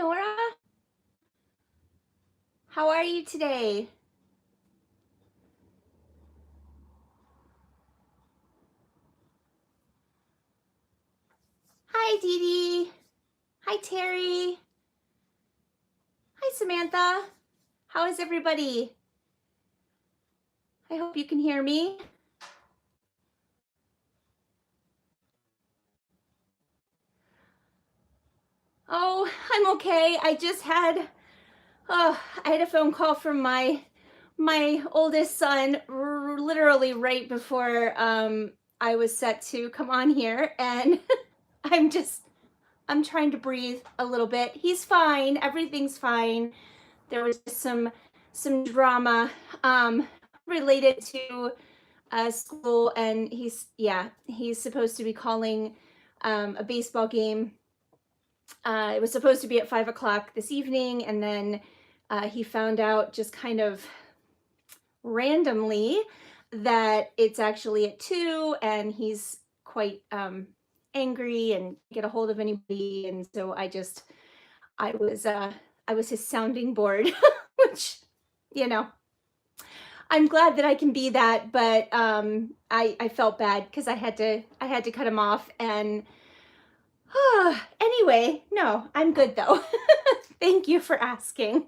Nora. How are you today? Hi, Dee Dee. Hi, Terry. Hi, Samantha. How is everybody? I hope you can hear me. Oh, I'm okay. I had a phone call from my oldest son literally right before I was set to come on here, and I'm trying to breathe a little bit. He's fine. Everything's fine. There was just some drama related to school, and he's supposed to be calling a baseball game. It was supposed to be at 5 o'clock this evening, and then he found out just kind of randomly that it's actually at 2, and he's quite angry and get a hold of anybody. And so I was his sounding board, which, you know, I'm glad that I can be that, but I felt bad because I had to cut him off. And anyway, no, I'm good though. Thank you for asking.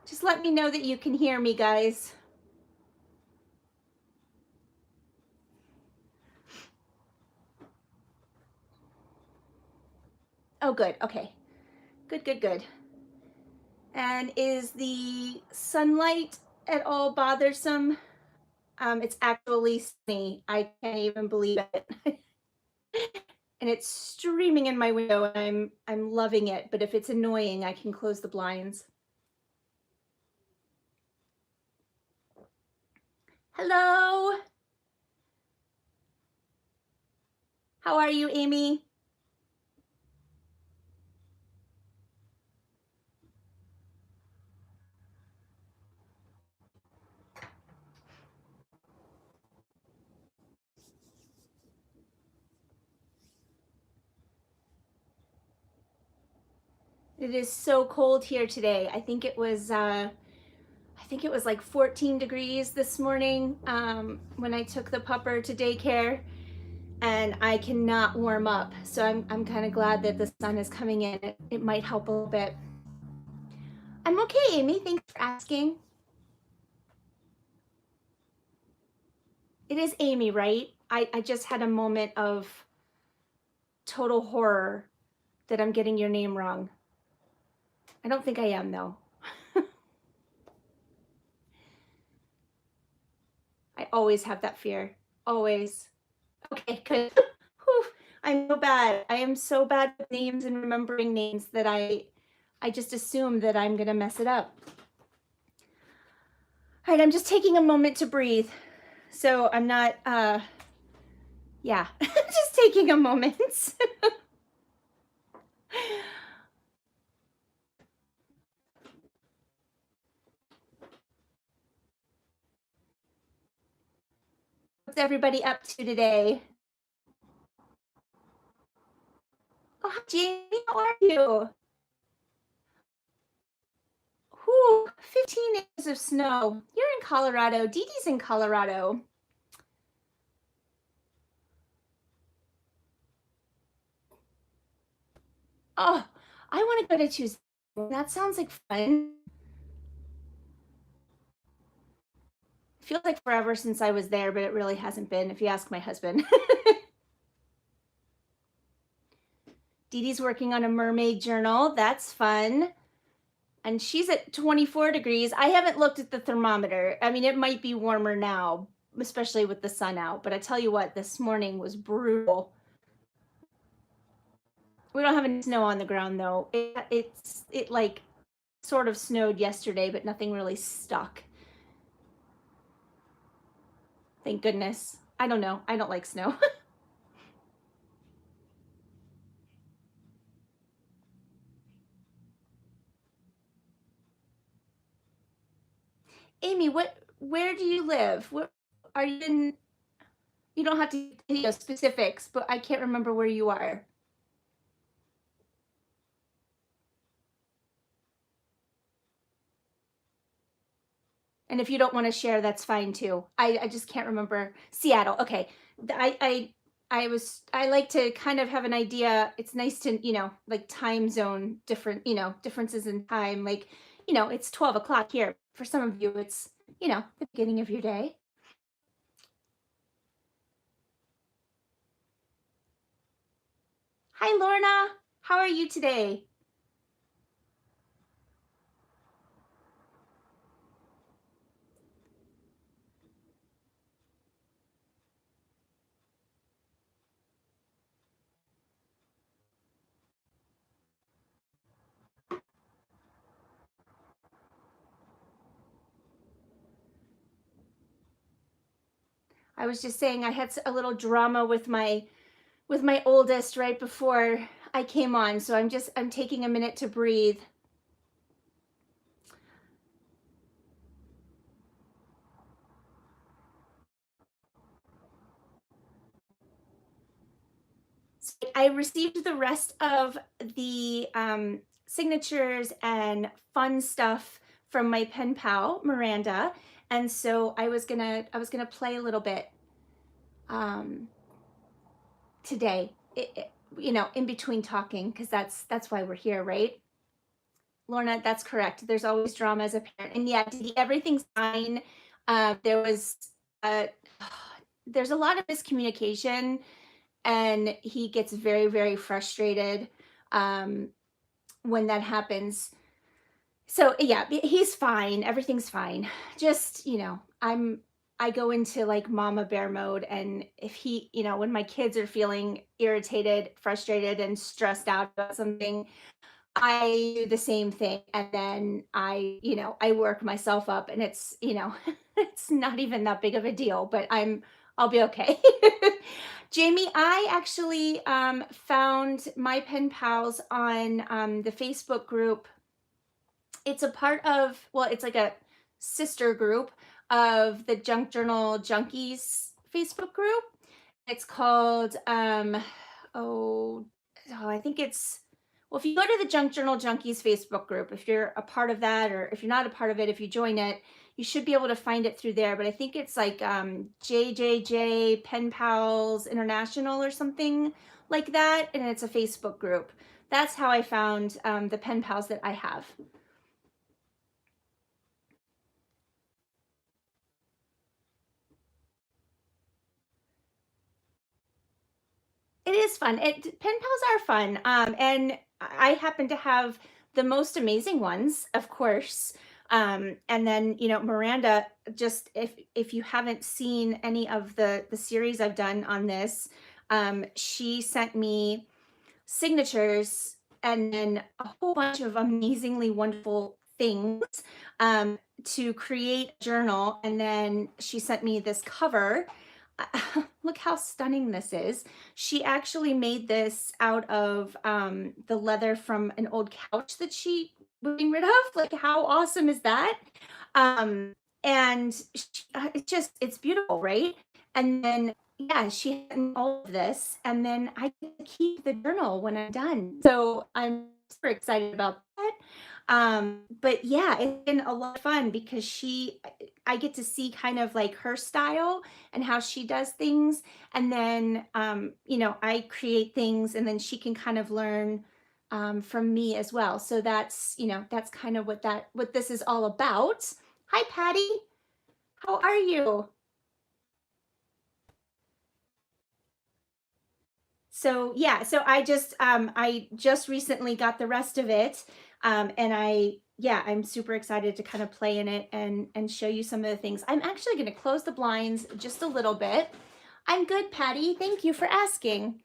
Just let me know that you can hear me, guys. Oh, good. Okay. Good. And is the sunlight at all bothersome? It's actually sunny. I can't even believe it. And it's streaming in my window, and I'm loving it. But if it's annoying, I can close the blinds. Hello. How are you, Amy? It is so cold here today. I think it was like 14 degrees this morning when I took the pupper to daycare, and I cannot warm up. So I'm kind of glad that the sun is coming in. It might help a little bit. I'm okay, Amy. Thanks for asking. It is Amy, right? I just had a moment of total horror that I'm getting your name wrong. I don't think I am, though. I always have that fear. Always. Okay, good. Whew, I'm so bad. I am so bad with names and remembering names that I just assume that I'm gonna mess it up. All right, I'm just taking a moment to breathe. So I'm not, yeah, just taking a moment. What's everybody up to today? Oh, hi, Jamie, how are you? Whew, 15 inches of snow. You're in Colorado. Dee Dee's in Colorado. Oh, I want to go to Tuesday. That sounds like fun. Feels like forever since I was there, but it really hasn't been, if you ask my husband. Dee Dee's working on a mermaid journal. That's fun. And she's at 24 degrees. I haven't looked at the thermometer. I mean, it might be warmer now, especially with the sun out. But I tell you what, this morning was brutal. We don't have any snow on the ground, though. It like sort of snowed yesterday, but nothing really stuck. Thank goodness. I don't know. I don't like snow. Amy, where do you live? Where are you in? You don't have to, specifics, but I can't remember where you are. And if you don't want to share, that's fine too. I just can't remember. Seattle. Okay. I like to kind of have an idea. It's nice to, like time zone different, differences in time. Like, it's 12 o'clock here. For some of you, it's, the beginning of your day. Hi, Lorna. How are you today? I was just saying I had a little drama with my oldest right before I came on, so I'm taking a minute to breathe. So I received the rest of the signatures and fun stuff from my pen pal Miranda, and so I was gonna play a little bit um, today. In between talking, because that's why we're here, right? Lorna, that's correct. There's always drama as a parent, and yeah, everything's fine. There was uh, there's a lot of miscommunication, and he gets very, very frustrated when that happens. So yeah, he's fine. Everything's fine. Just, I go into like mama bear mode, and if he, when my kids are feeling irritated, frustrated, and stressed out about something, I do the same thing, and then I work myself up, and it's, it's not even that big of a deal, but I'll be okay. Jamie, I actually found my pen pals on the Facebook group. It's a part of, well, it's like a sister group of the Junk Journal Junkies Facebook group. It's called oh, I think it's, well, if you go to the Junk Journal Junkies Facebook group, if you're a part of that, or if you're not a part of it, if you join it, you should be able to find it through there. But I think it's like JJJ Pen Pals International or something like that, and it's a Facebook group. That's how I found the pen pals that I have. It is fun. Pen pals are fun, and I happen to have the most amazing ones, of course. And then Miranda. Just if you haven't seen any of the series I've done on this, she sent me signatures and then a whole bunch of amazingly wonderful things to create a journal. And then she sent me this cover. Look how stunning this is. She actually made this out of the leather from an old couch that she was getting rid of. Like, how awesome is that? And it's beautiful, right? And then yeah, she had me all of this, and then I get to keep the journal when I'm done. So I'm super excited about that. But yeah, it's been a lot of fun because I get to see kind of like her style and how she does things, and then I create things, and then she can kind of learn from me as well. So that's kind of what this is all about. Hi, Patty. How are you? So yeah, so I just recently got the rest of it, and I'm super excited to kind of play in it and show you some of the things. I'm actually going to close the blinds just a little bit. I'm good, Patty. Thank you for asking.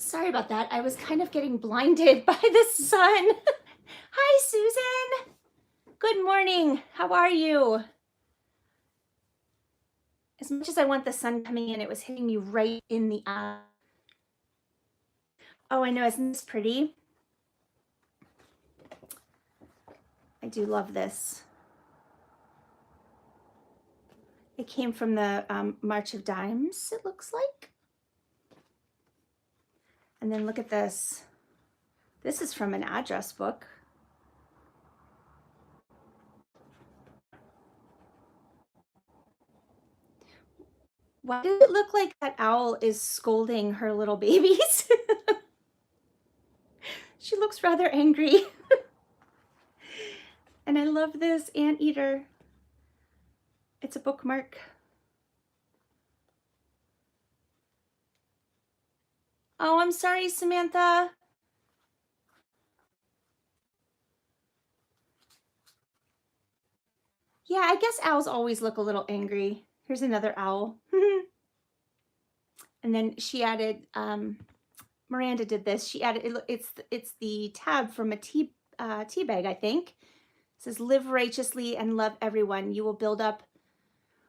Sorry about that. I was kind of getting blinded by the sun. Hi, Susan. Good morning. How are you? As much as I want the sun coming in, it was hitting me right in the eye. Oh, I know. Isn't this pretty? I do love this. It came from the March of Dimes, it looks like. And then look at this. This is from an address book. Why does it look like that owl is scolding her little babies? She looks rather angry. And I love this anteater. It's a bookmark. Oh, I'm sorry, Samantha. Yeah, I guess owls always look a little angry. Here's another owl. And then she added, Miranda did this. She added, it's the tab from a tea bag, I think. It says, live righteously and love everyone. You will build up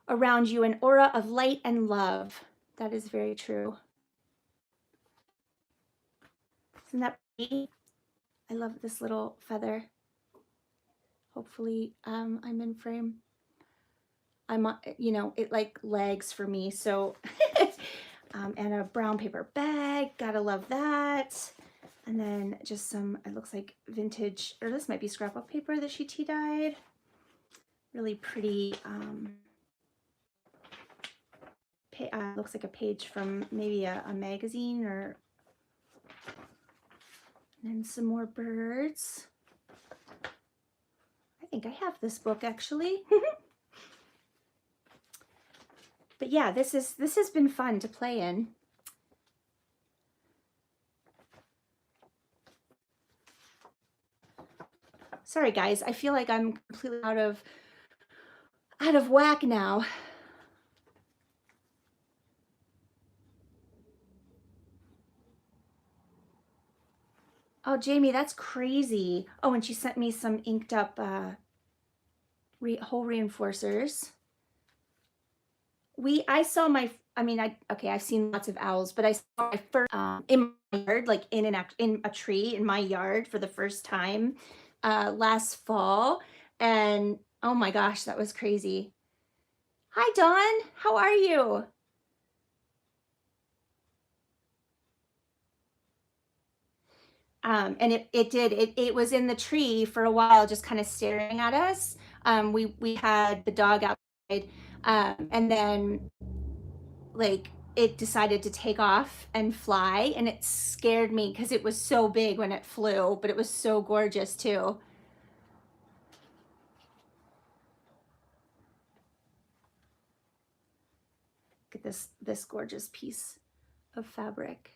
around you an aura of light and love. That is very true. Isn't that pretty? I love this little feather. Hopefully I'm in frame. I'm, you know, it like legs for me. So, and a brown paper bag. Gotta love that. And then just some, it looks like vintage, or this might be scrapbook paper that she tea dyed. Really pretty. Looks like a page from maybe a magazine, or. And then some more birds. I think I have this book actually. But yeah, this has been fun to play in. Sorry guys, I feel like I'm completely out of whack now. Oh, Jamie, that's crazy. Oh, and she sent me some inked up hole reinforcers. I've seen lots of owls, but I saw my first in my yard, like in a tree in my yard for the first time last fall. And oh my gosh, that was crazy. Hi, Dawn. How are you? And it was in the tree for a while, just kind of staring at us. We had the dog outside, and then like it decided to take off and fly, and it scared me because it was so big when it flew, but it was so gorgeous too. Look at this gorgeous piece of fabric.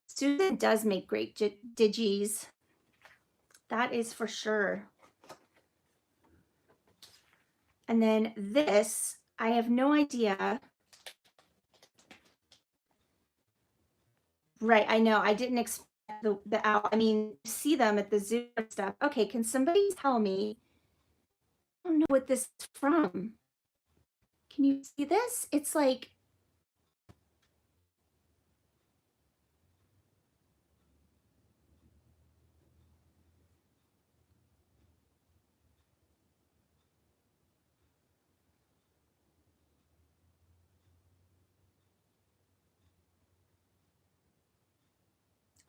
Susan does make great digis. That is for sure. And then this, I have no idea. Right, I know. I didn't expect the owl. I mean, see them at the zoo and stuff. Okay, can somebody tell me? I don't know what this is from. Can you see this? It's like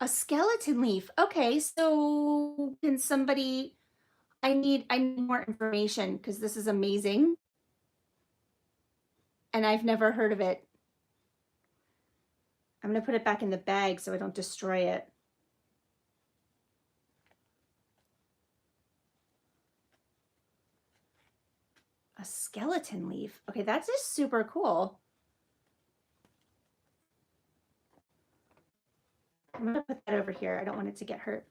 a skeleton leaf. Okay, so can somebody, I need more information because this is amazing. And I've never heard of it. I'm going to put it back in the bag so I don't destroy it. A skeleton leaf. Okay, that's just super cool. I'm going to put that over here. I don't want it to get hurt.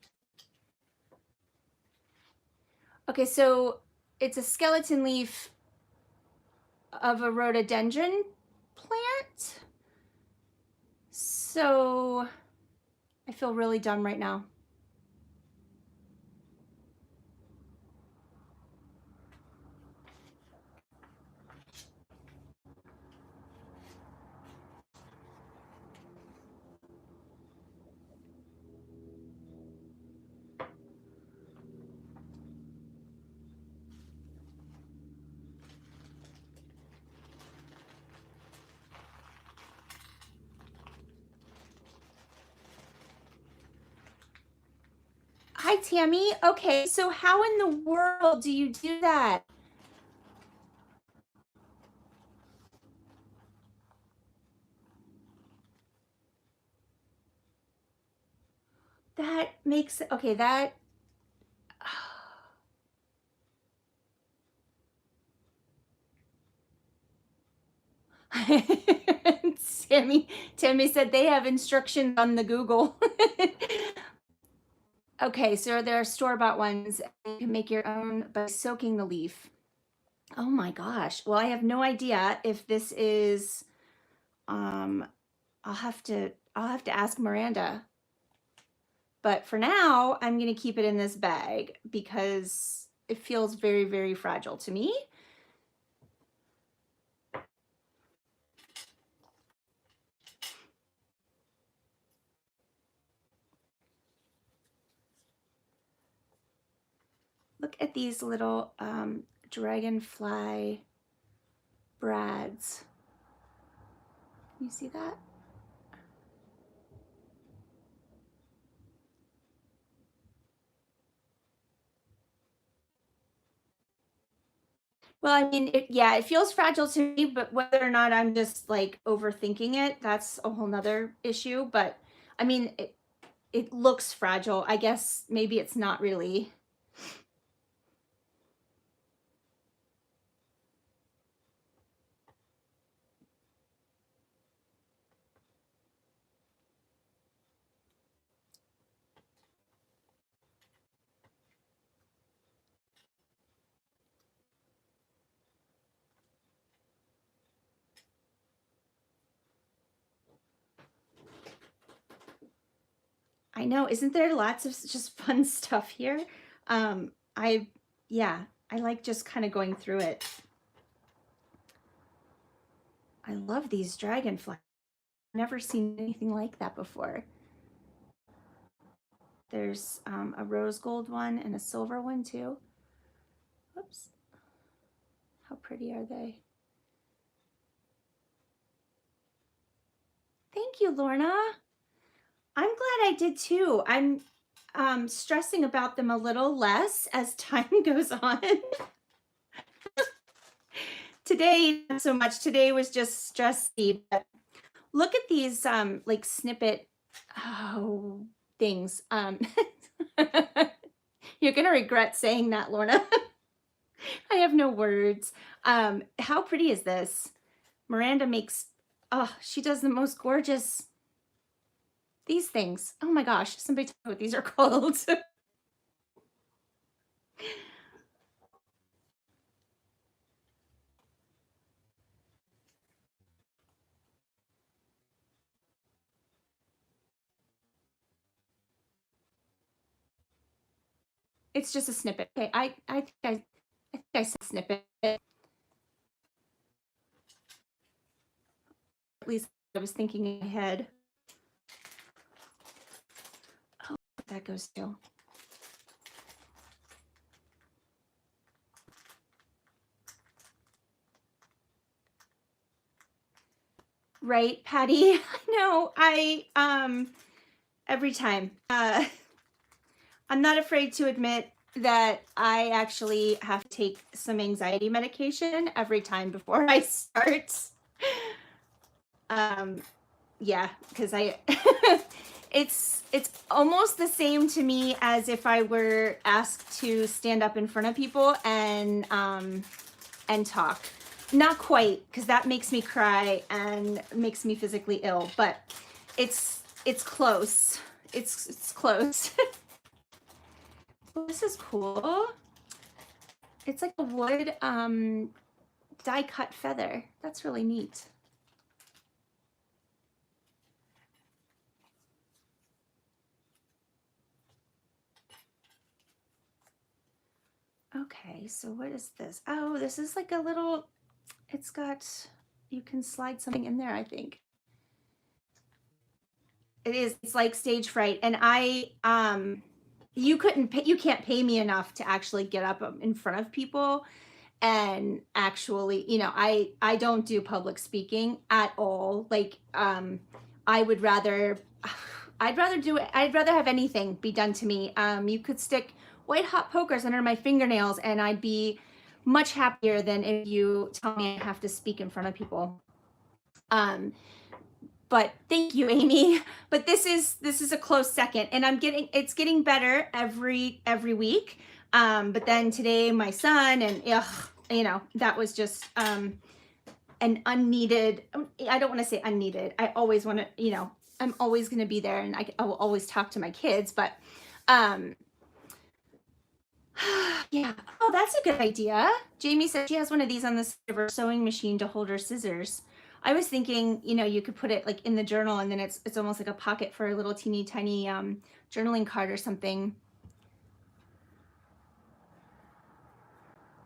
Okay, so it's a skeleton leaf of a rhododendron plant. So I feel really dumb right now. Hi, Tammy. Okay, so how in the world do you do that? That makes, okay, that, Tammy said they have instructions on the Google. Okay, so there are store-bought ones. You can make your own by soaking the leaf. Oh my gosh. Well, I have no idea if this is, um, I'll have to ask Miranda. But for now, I'm going to keep it in this bag because it feels very, very fragile to me. Look at these little dragonfly brads. Can you see that? Well, I mean, yeah, it feels fragile to me, but whether or not I'm just like overthinking it, that's a whole nother issue. But I mean, it looks fragile. I guess maybe it's not really. I know, isn't there lots of just fun stuff here? I, yeah, I like just kind of going through it. I love these dragonflies. I've never seen anything like that before. There's a rose gold one and a silver one too. Whoops. How pretty are they? Thank you, Lorna. I'm glad I did too. I'm stressing about them a little less as time goes on. Today, not so much. Today was just stressy, but look at these like snippet things. You're gonna regret saying that, Lorna. I have no words. How pretty is this? Miranda makes, oh, she does the most gorgeous, these things. Oh my gosh, somebody tell me what these are called. It's just a snippet. Okay, I think I said snippet. At least I was thinking ahead. Oh, that goes to. Right, Patty? I know. Every time. I'm not afraid to admit that I actually have to take some anxiety medication every time before I start. Yeah, because I it's almost the same to me as if I were asked to stand up in front of people and talk. Not quite, because that makes me cry and makes me physically ill, but it's close. It's close. Well, this is cool. It's like a wood die cut feather. That's really neat. Okay, so what is this? Oh, this is like a little, it's got, you can slide something in there, I think. It is, it's like stage fright. And you can't pay me enough to actually get up in front of people and actually, I don't do public speaking at all. Like, I would rather, I'd rather do it. I'd rather have anything be done to me. You could stick white hot pokers under my fingernails and I'd be much happier than if you tell me I have to speak in front of people. But thank you, Amy. But this is a close second, and it's getting better every week. But then today my son, and you know, that was just an unneeded, I don't want to say unneeded. I always want to, you know, I'm always going to be there, and I will always talk to my kids, but yeah. Oh, that's a good idea. Jamie said she has one of these on the side of her sewing machine to hold her scissors. I was thinking, you know, you could put it like in the journal, and then it's almost like a pocket for a little teeny tiny journaling card or something.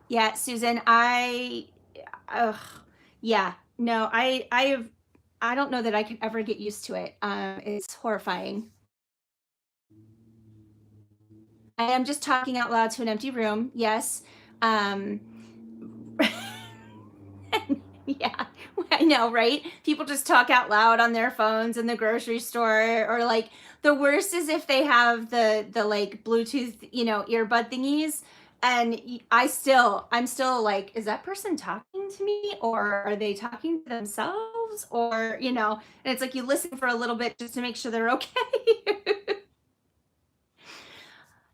Yeah, Susan, yeah, no, I don't know that I could ever get used to it. It's horrifying. I am just talking out loud to an empty room. Yes. Yeah, I know, right? People just talk out loud on their phones in the grocery store, or like the worst is if they have the like Bluetooth, you know, earbud thingies, and I'm still like, is that person talking to me, or are they talking to themselves, or you know? And it's like you listen for a little bit just to make sure they're okay.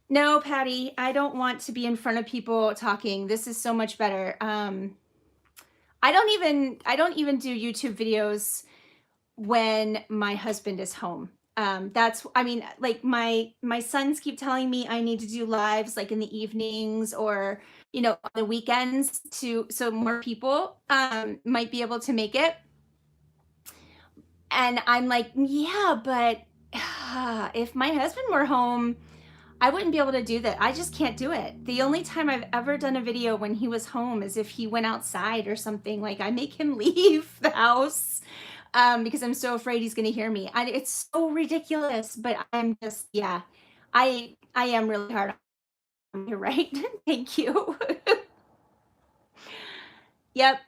No, Patty, I don't want to be in front of people talking. This is so much better. I don't even do YouTube videos when my husband is home. That's, I mean, like my sons keep telling me I need to do lives like in the evenings, or you know, on the weekends, to so more people might be able to make it. And I'm like, yeah, but if my husband were home, I wouldn't be able to do that. I just can't do it. The only time I've ever done a video when he was home is if he went outside or something. Like I make him leave the house because I'm so afraid he's going to hear me. It's so ridiculous, but I'm just, yeah, I am really hard on. You're right. Thank you. Yep.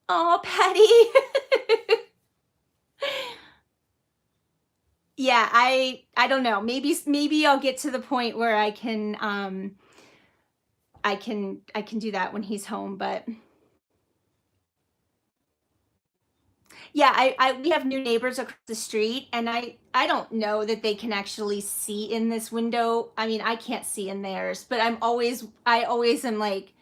Oh, Patty. Yeah, I don't know. Maybe I'll get to the point where I can I can do that when he's home, but yeah, I we have new neighbors across the street, and I don't know that they can actually see in this window. I mean, I can't see in theirs, but I always am like,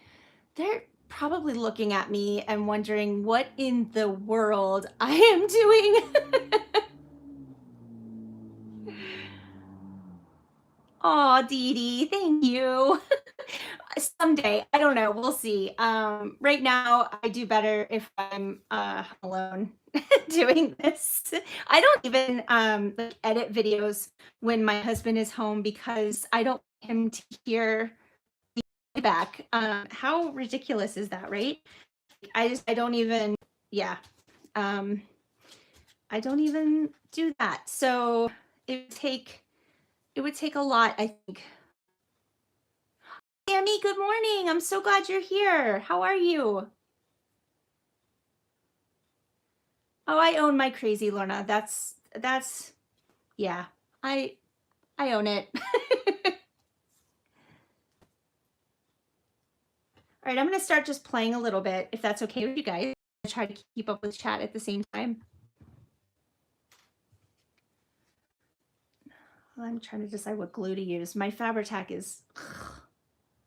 they're probably looking at me and wondering what in the world I am doing. Oh, Dee Dee, thank you. Someday, I don't know, we'll see. Right now I do better if I'm alone doing this. I don't even like edit videos when my husband is home because I don't want him to hear back. How ridiculous is that, right? I don't even, yeah. I don't even do that. So it would take a lot, I think. Sammy, good morning. I'm so glad you're here. How are you? Oh, I own my crazy Lorna. That's yeah. I I own it. All right, I'm going to start just playing a little bit if that's okay with you guys. I try to keep up with chat at the same time. Well, I'm trying to decide what glue to use. My Fabri-Tac is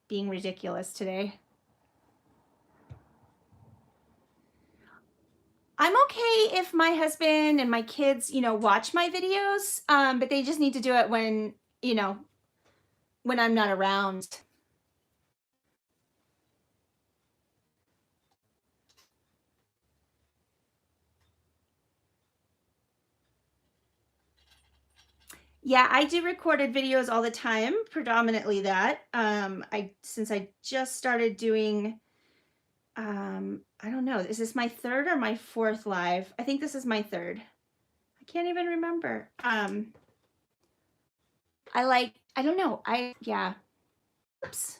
being ridiculous today. I'm okay if my husband and my kids, you know, watch my videos, but they just need to do it when, you know, when I'm not around. Yeah, I do recorded videos all the time, predominantly that. Since I just started doing, I don't know, is this my third or my fourth live? I think this is my third. I can't even remember. I don't know. Yeah. Oops.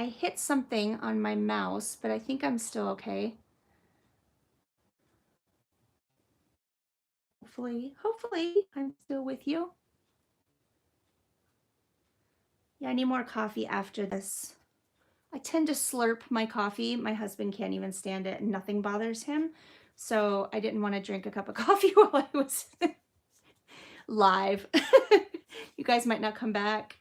I hit something on my mouse, but I think I'm still okay. Hopefully I'm still with you. Yeah, I need more coffee after this. I tend to slurp my coffee. My husband can't even stand it and nothing bothers him. So I didn't want to drink a cup of coffee while I was live. You guys might not come back.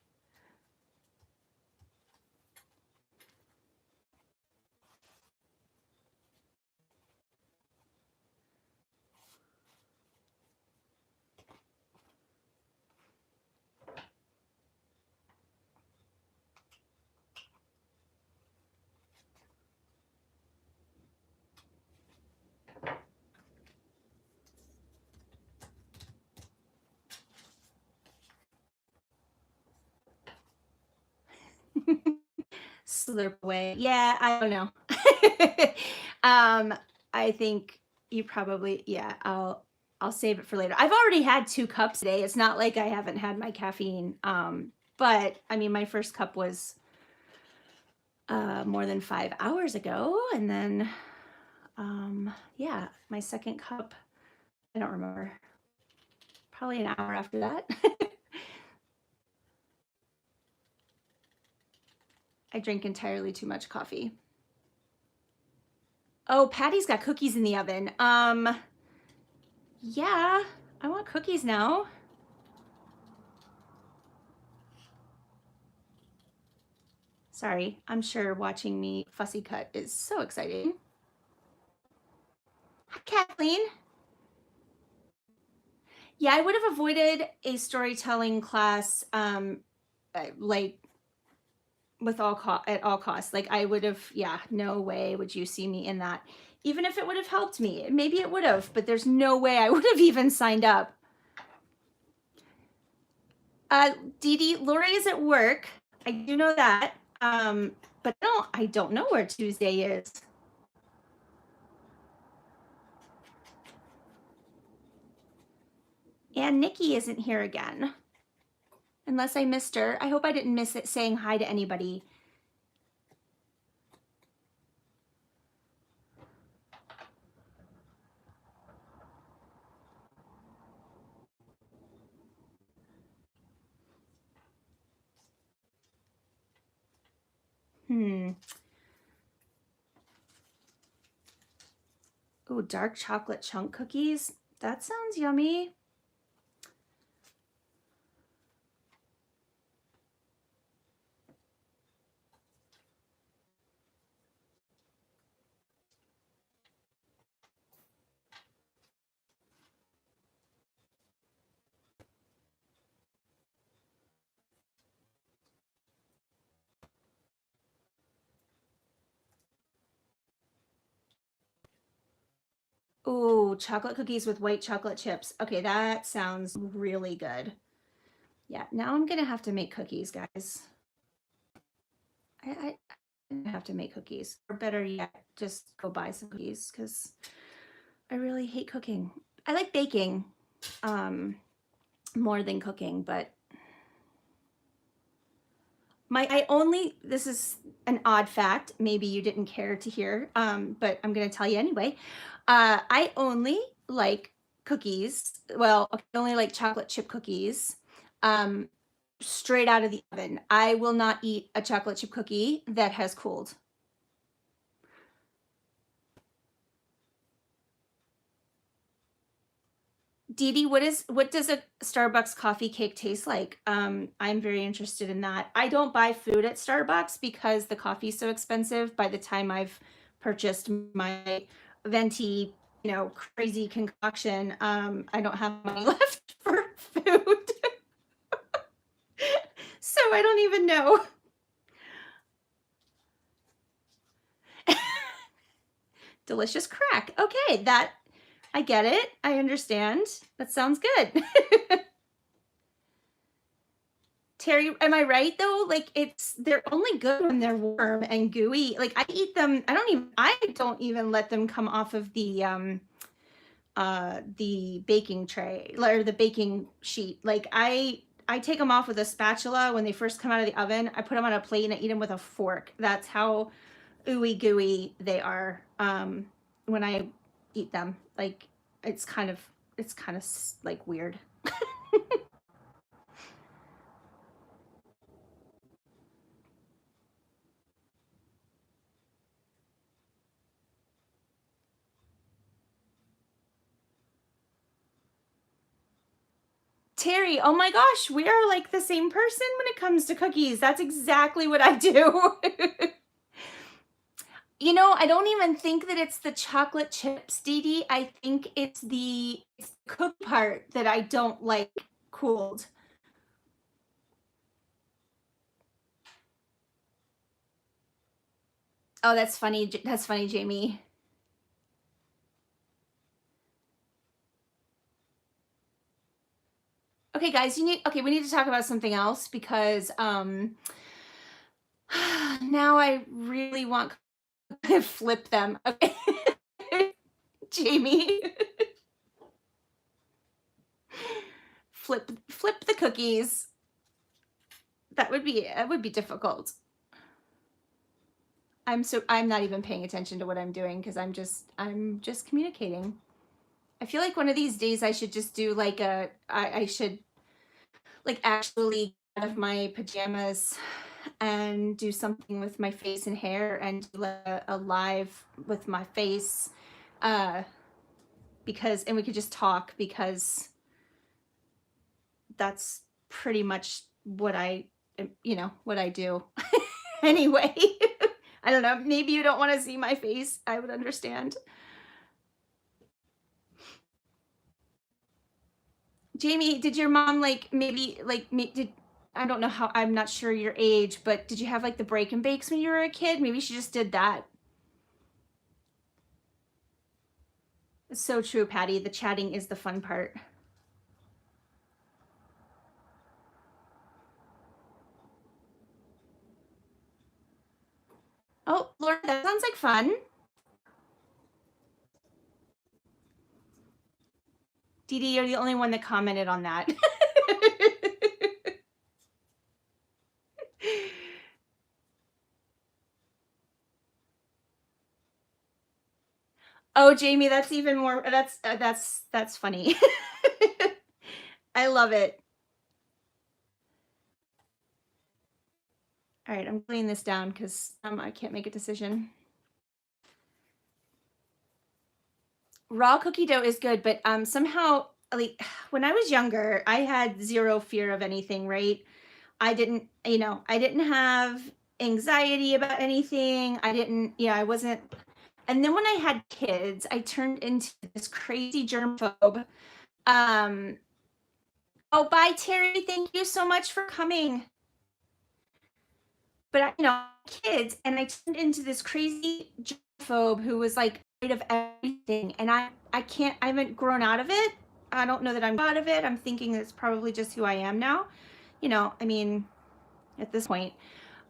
Slurp away. Yeah, I don't know. I think you probably, yeah, I'll save it for later. I've already had 2 cups today. It's not like I haven't had my caffeine. But I mean, my first cup was more than 5 hours ago. And then, yeah, my second cup, I don't remember, probably an hour after that. I drink entirely too much coffee. Oh, Patty's got cookies in the oven. Yeah, I want cookies now. Sorry, I'm sure watching me fussy cut is so exciting. Hi, Kathleen. Yeah, I would have avoided a storytelling class, like at all costs. Like I would have, yeah, no way would you see me in that. Even if it would have helped me, maybe it would have, but there's no way I would have even signed up. Dee Dee, Lori is at work. I do know that. But I don't know where Tuesday is. And Nikki isn't here again. Unless I missed her. I hope I didn't miss it saying hi to anybody. Ooh, dark chocolate chunk cookies. That sounds yummy. Ooh, chocolate cookies with white chocolate chips. Okay, that sounds really good. Yeah, now I'm gonna have to make cookies, guys. I have to make cookies. Or better yet, just go buy some cookies because I really hate cooking. I like baking more than cooking, but this is an odd fact, maybe you didn't care to hear, but I'm gonna tell you anyway. I only like cookies, well, I only like chocolate chip cookies, straight out of the oven. I will not eat a chocolate chip cookie that has cooled. Dee Dee, what does a Starbucks coffee cake taste like? I'm very interested in that. I don't buy food at Starbucks because the coffee's so expensive. By the time I've purchased my venti, crazy concoction, I don't have money left for food. So I don't even know. Delicious crack. Okay, I get it. I understand. That sounds good. Terry, am I right though? Like they're only good when they're warm and gooey. Like I eat them. I don't even let them come off of the baking tray or the baking sheet. Like I I take them off with a spatula when they first come out of the oven. I put them on a plate and I eat them with a fork. That's how ooey gooey they are when I eat them. Like it's kind of like weird. Terry, oh my gosh, we are like the same person when it comes to cookies. That's exactly what I do. You know, I don't even think that it's the chocolate chips, Dee Dee. I think it's the cook part that I don't like cooled. Oh, that's funny. That's funny, Jamie. Okay, guys, we need to talk about something else because now I really want to flip them. Okay. Jamie. Flip the cookies. That would be difficult. I'm not even paying attention to what I'm doing because I'm just communicating. I feel like one of these days I should just do like I should like actually get out of my pajamas and do something with my face and hair and do a live with my face because and we could just talk because that's pretty much what I what I do. Anyway, I don't know, maybe you don't want to see my face. I would understand. Jamie, did your mom like maybe like me did I don't know how I'm not sure your age, but did you have like the break and bakes when you were a kid? Maybe she just did that. It's so true, Patty. The chatting is the fun part. Oh, Laura, that sounds like fun. Dee Dee, you're the only one that commented on that. Oh, Jamie, that's even more. That's funny. I love it. All right, I'm laying this down because I can't make a decision. Raw cookie dough is good, but somehow like when I was younger, I had zero fear of anything, right? I didn't, I didn't have anxiety about anything. I didn't, I wasn't. And then when I had kids, I turned into this crazy germphobe. Um, oh, bye, Terry. Thank you so much for coming. But kids, and I turned into this crazy germphobe who was like afraid of everything. And I can't, I haven't grown out of it. I don't know that I'm out of it. I'm thinking it's probably just who I am now. I mean, at this point,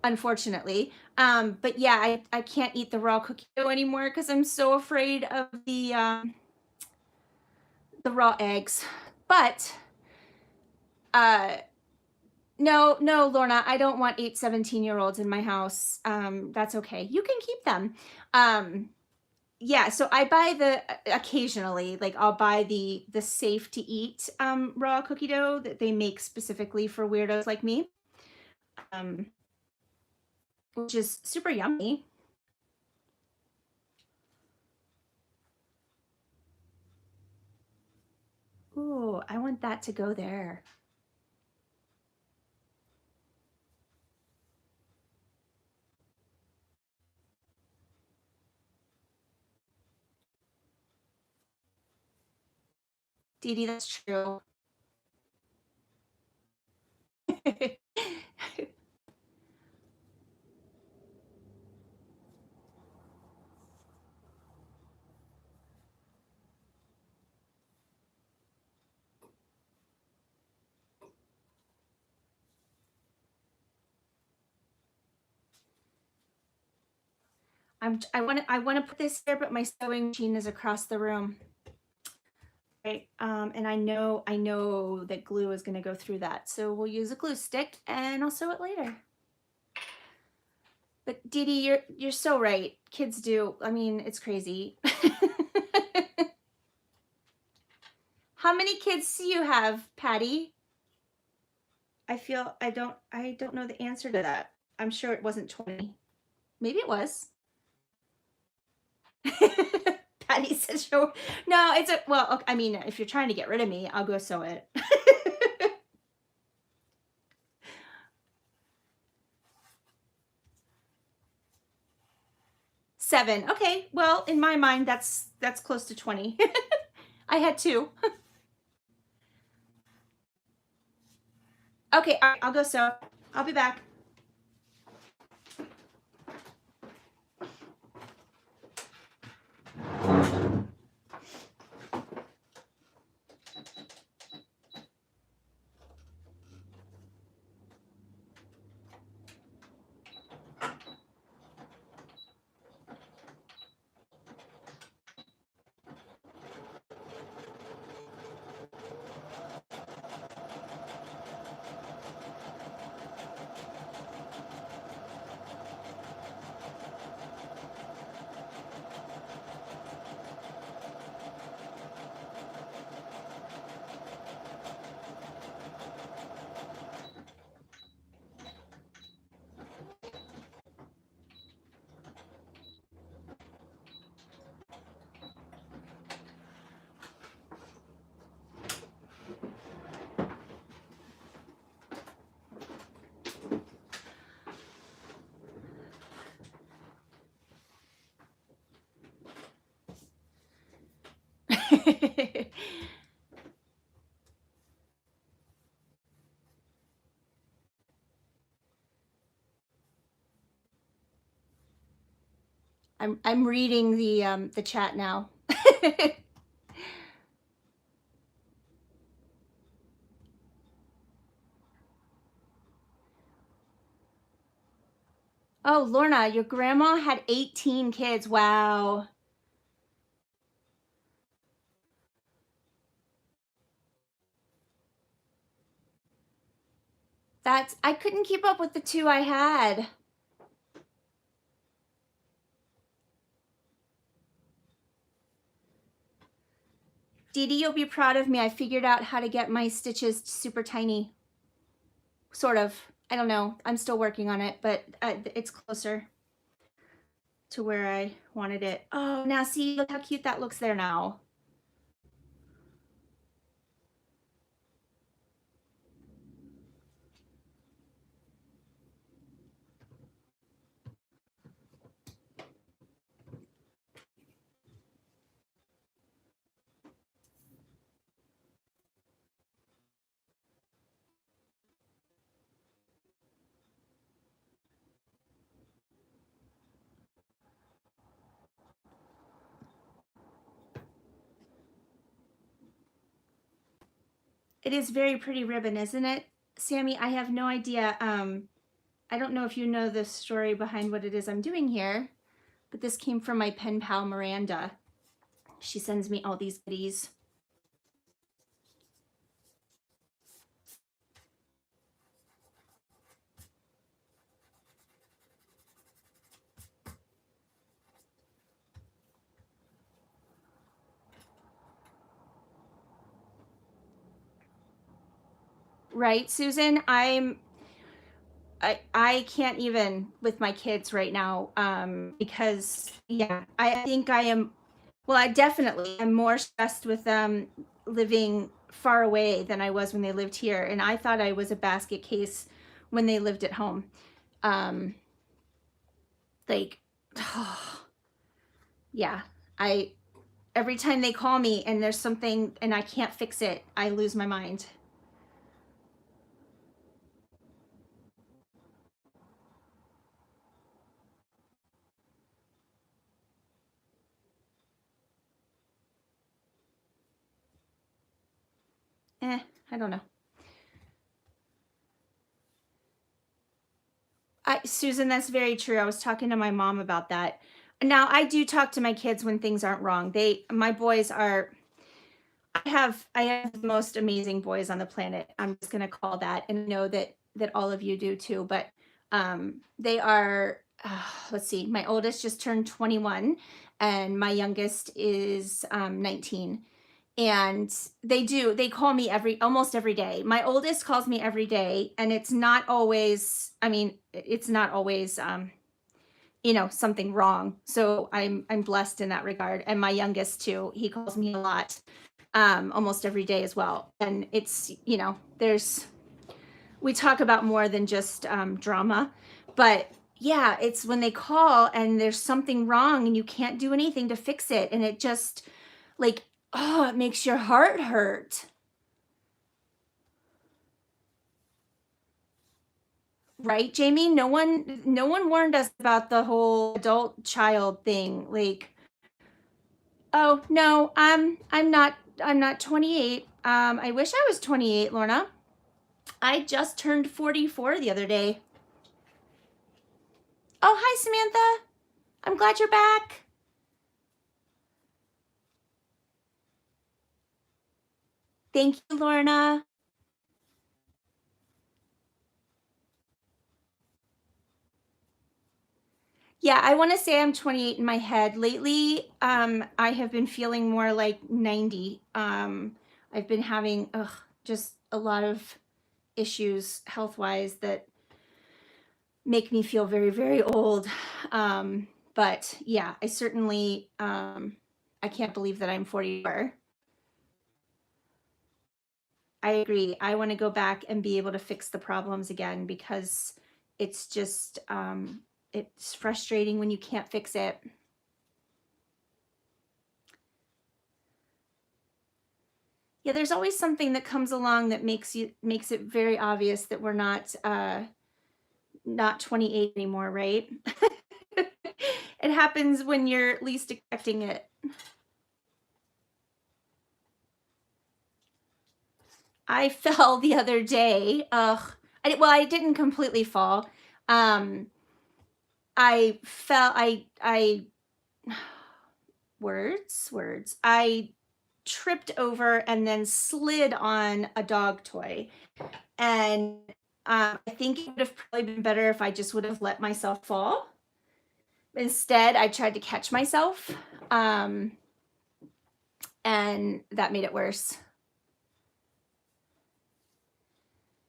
unfortunately. But yeah, I can't eat the raw cookie dough anymore because I'm so afraid of the raw eggs. But no, Lorna, I don't want 8 17-year-olds in my house. That's okay. You can keep them. Yeah, so I buy occasionally, like I'll buy the safe to eat raw cookie dough that they make specifically for weirdos like me. Which is super yummy. Ooh, I want that to go there. Dee Dee, that's true. I want to put this here, but my sewing machine is across the room. Right. And I know that glue is going to go through that. So we'll use a glue stick and I'll sew it later. But Dee Dee, you're so right. Kids do. I mean, it's crazy. How many kids do you have, Patty? I don't know the answer to that. I'm sure it wasn't 20. Maybe it was. Patty says, "Show." No, it's a well. Okay, I mean, if you're trying to get rid of me, I'll go sew it. 7. Okay. Well, in my mind, that's close to 20. I had 2. Okay. All right, I'll go sew. I'll be back. I'm reading the chat now. Oh, Lorna, your grandma had 18 kids. Wow. I couldn't keep up with the 2 I had. Dee Dee, you'll be proud of me. I figured out how to get my stitches super tiny. Sort of. I don't know. I'm still working on it, but it's closer to where I wanted it. Oh, now see, look how cute that looks there now. It is very pretty ribbon, isn't it? Sammy, I have no idea. I don't know if you know the story behind what it is I'm doing here, but this came from my pen pal, Miranda. She sends me all these goodies. Right, Susan? I can't even with my kids right now because yeah, I think I am well, I definitely am more stressed with them living far away than I was when they lived here, and I thought I was a basket case when they lived at home. Um like yeah, I every time they call me and there's something and I can't fix it, I lose my mind. I don't know. Susan, that's very true. I was talking to my mom about that. Now, I do talk to my kids when things aren't wrong. My boys are, I have the most amazing boys on the planet. I'm just gonna call that, and know that all of you do too. But they are. Let's see. My oldest just turned 21, and my youngest is 19. And they call me almost every day. My oldest calls me every day, and it's not always. I mean, it's not always. Something wrong. So I'm blessed in that regard. And my youngest too. He calls me a lot, almost every day as well. And it's, there's, we talk about more than just drama, but yeah, it's when they call and there's something wrong and you can't do anything to fix it. And it just like, oh, it makes your heart hurt. Right, Jamie? No one warned us about the whole adult child thing. Like, oh no, I'm not 28. I wish I was 28, Lorna. I just turned 44 the other day. Oh, hi, Samantha. I'm glad you're back. Thank you, Lorna. Yeah, I want to say I'm 28 in my head. Lately, I have been feeling more like 90. I've been having just a lot of issues health-wise that make me feel very, very old. But yeah, I certainly I can't believe that I'm 44. I agree. I want to go back and be able to fix the problems again because it's just it's frustrating when you can't fix it. Yeah, there's always something that comes along that makes it very obvious that we're not 28 anymore, right? It happens when you're least expecting it. I fell the other day. Ugh. I didn't completely fall. Um, I fell. I words. I tripped over and then slid on a dog toy, and I think it would have probably been better if I just would have let myself fall. Instead, I tried to catch myself, um, and that made it worse.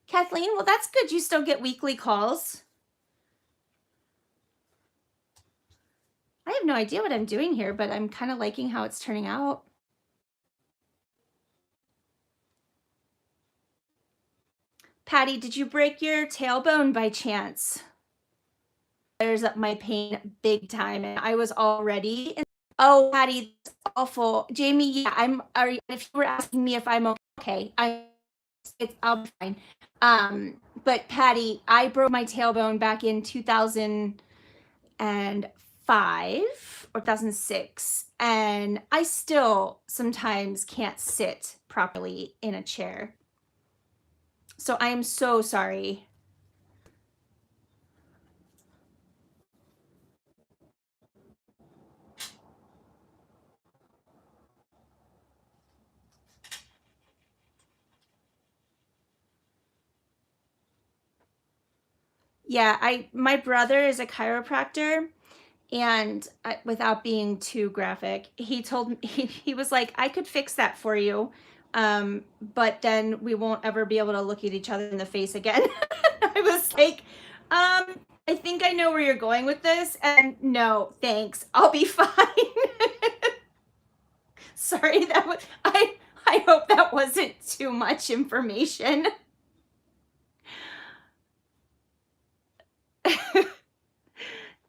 Kathleen, well, that's good. You still get weekly calls. I have no idea what I'm doing here, but I'm kind of liking how it's turning out. Patty, did you break your tailbone by chance? There's up my pain big time, and I was already. Oh, Patty, that's awful. Jamie, yeah, if you were asking me if I'm okay, I'll be fine. But Patty, I broke my tailbone back in 2005 or 2006, and I still sometimes can't sit properly in a chair. So I am so sorry. Yeah, my brother is a chiropractor, and without being too graphic, he told me he was like, I could fix that for you, but then we won't ever be able to look at each other in the face again. I was like, I think I know where you're going with this, and no, thanks, I'll be fine. Sorry, that was I hope that wasn't too much information.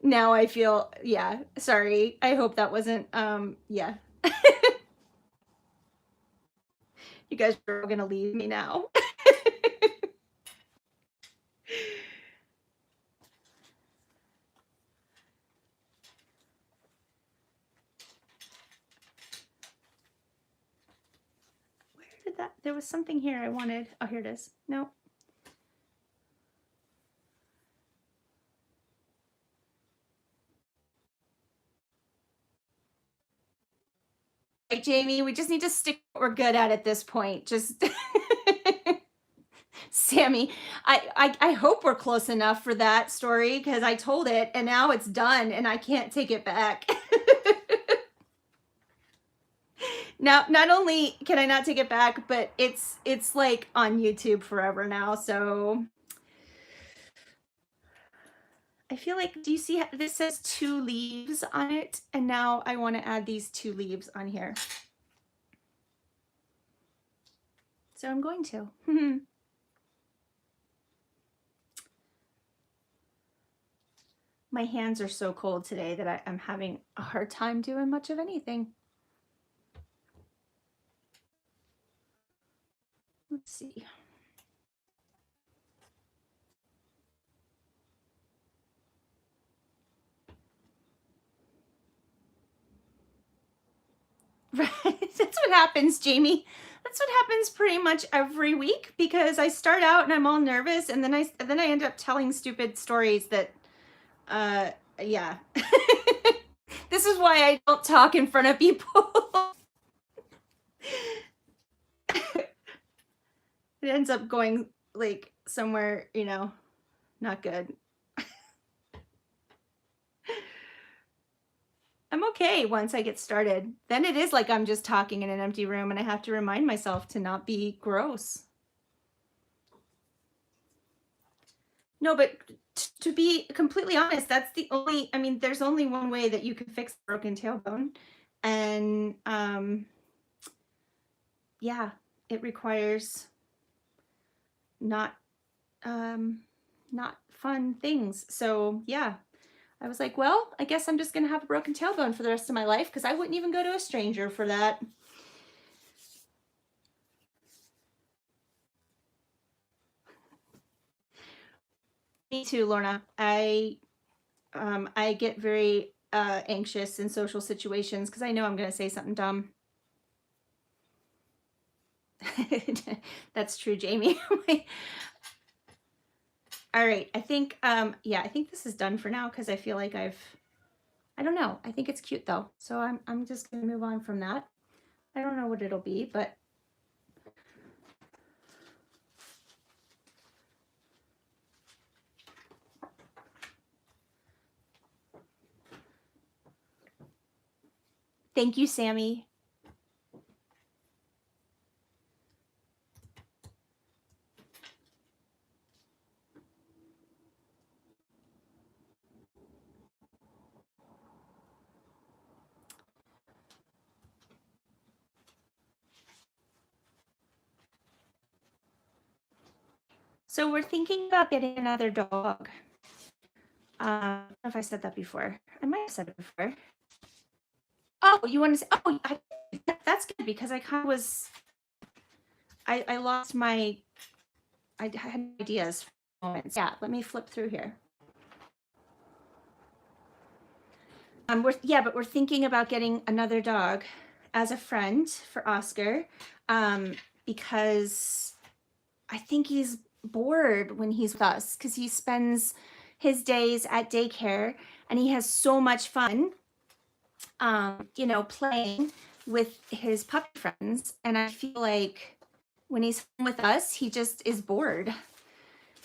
Now I feel, yeah, sorry. I hope that wasn't, yeah. You guys are all gonna leave me now. Where did that, there was something here I wanted. Oh, here it is. No. Jamie, we just need to stick what we're good at this point. Just Sammy, I hope we're close enough for that story because I told it and now it's done and I can't take it back. Now, not only can I not take it back, but it's like on YouTube forever now. So I feel like, do you see how this says 2 leaves on it? And now I want to add these 2 leaves on here. So I'm going to. My hands are so cold today that I'm having a hard time doing much of anything. Let's see. Right. That's what happens, Jamie. That's what happens pretty much every week because I start out and I'm all nervous and then I end up telling stupid stories that yeah. This is why I don't talk in front of people. It ends up going like somewhere, you know, not good. I'm okay once I get started. Then it is like I'm just talking in an empty room and I have to remind myself to not be gross. No, but to be completely honest, that's the only, I mean, there's only one way that you can fix a broken tailbone. And yeah, it requires not fun things. So yeah, I was like, well, I guess I'm just gonna have a broken tailbone for the rest of my life because I wouldn't even go to a stranger for that. Me too, Lorna. I get very anxious in social situations because I know I'm gonna say something dumb. That's true, Jamie. All right, I think yeah, I think this is done for now because I feel like I don't know. I think it's cute though. So I'm just gonna move on from that. I don't know what it'll be, but thank you, Sammy. So we're thinking about getting another dog. I don't know if I said that before. I might have said it before. Oh, you want to say? Oh, that's good because I kind of was. I lost my. I had ideas for moments. Yeah, let me flip through here. But we're thinking about getting another dog as a friend for Oscar, because I think he's bored when he's with us because he spends his days at daycare and he has so much fun, you know, playing with his puppy friends. And I feel like when he's with us, he just is bored.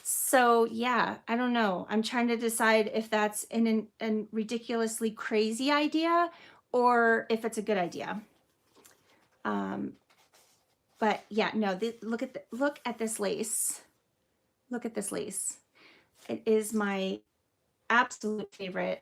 So yeah, I don't know. I'm trying to decide if that's a ridiculously crazy idea or if it's a good idea. But yeah, no, look at this lace. Look at this lace. It is my absolute favorite.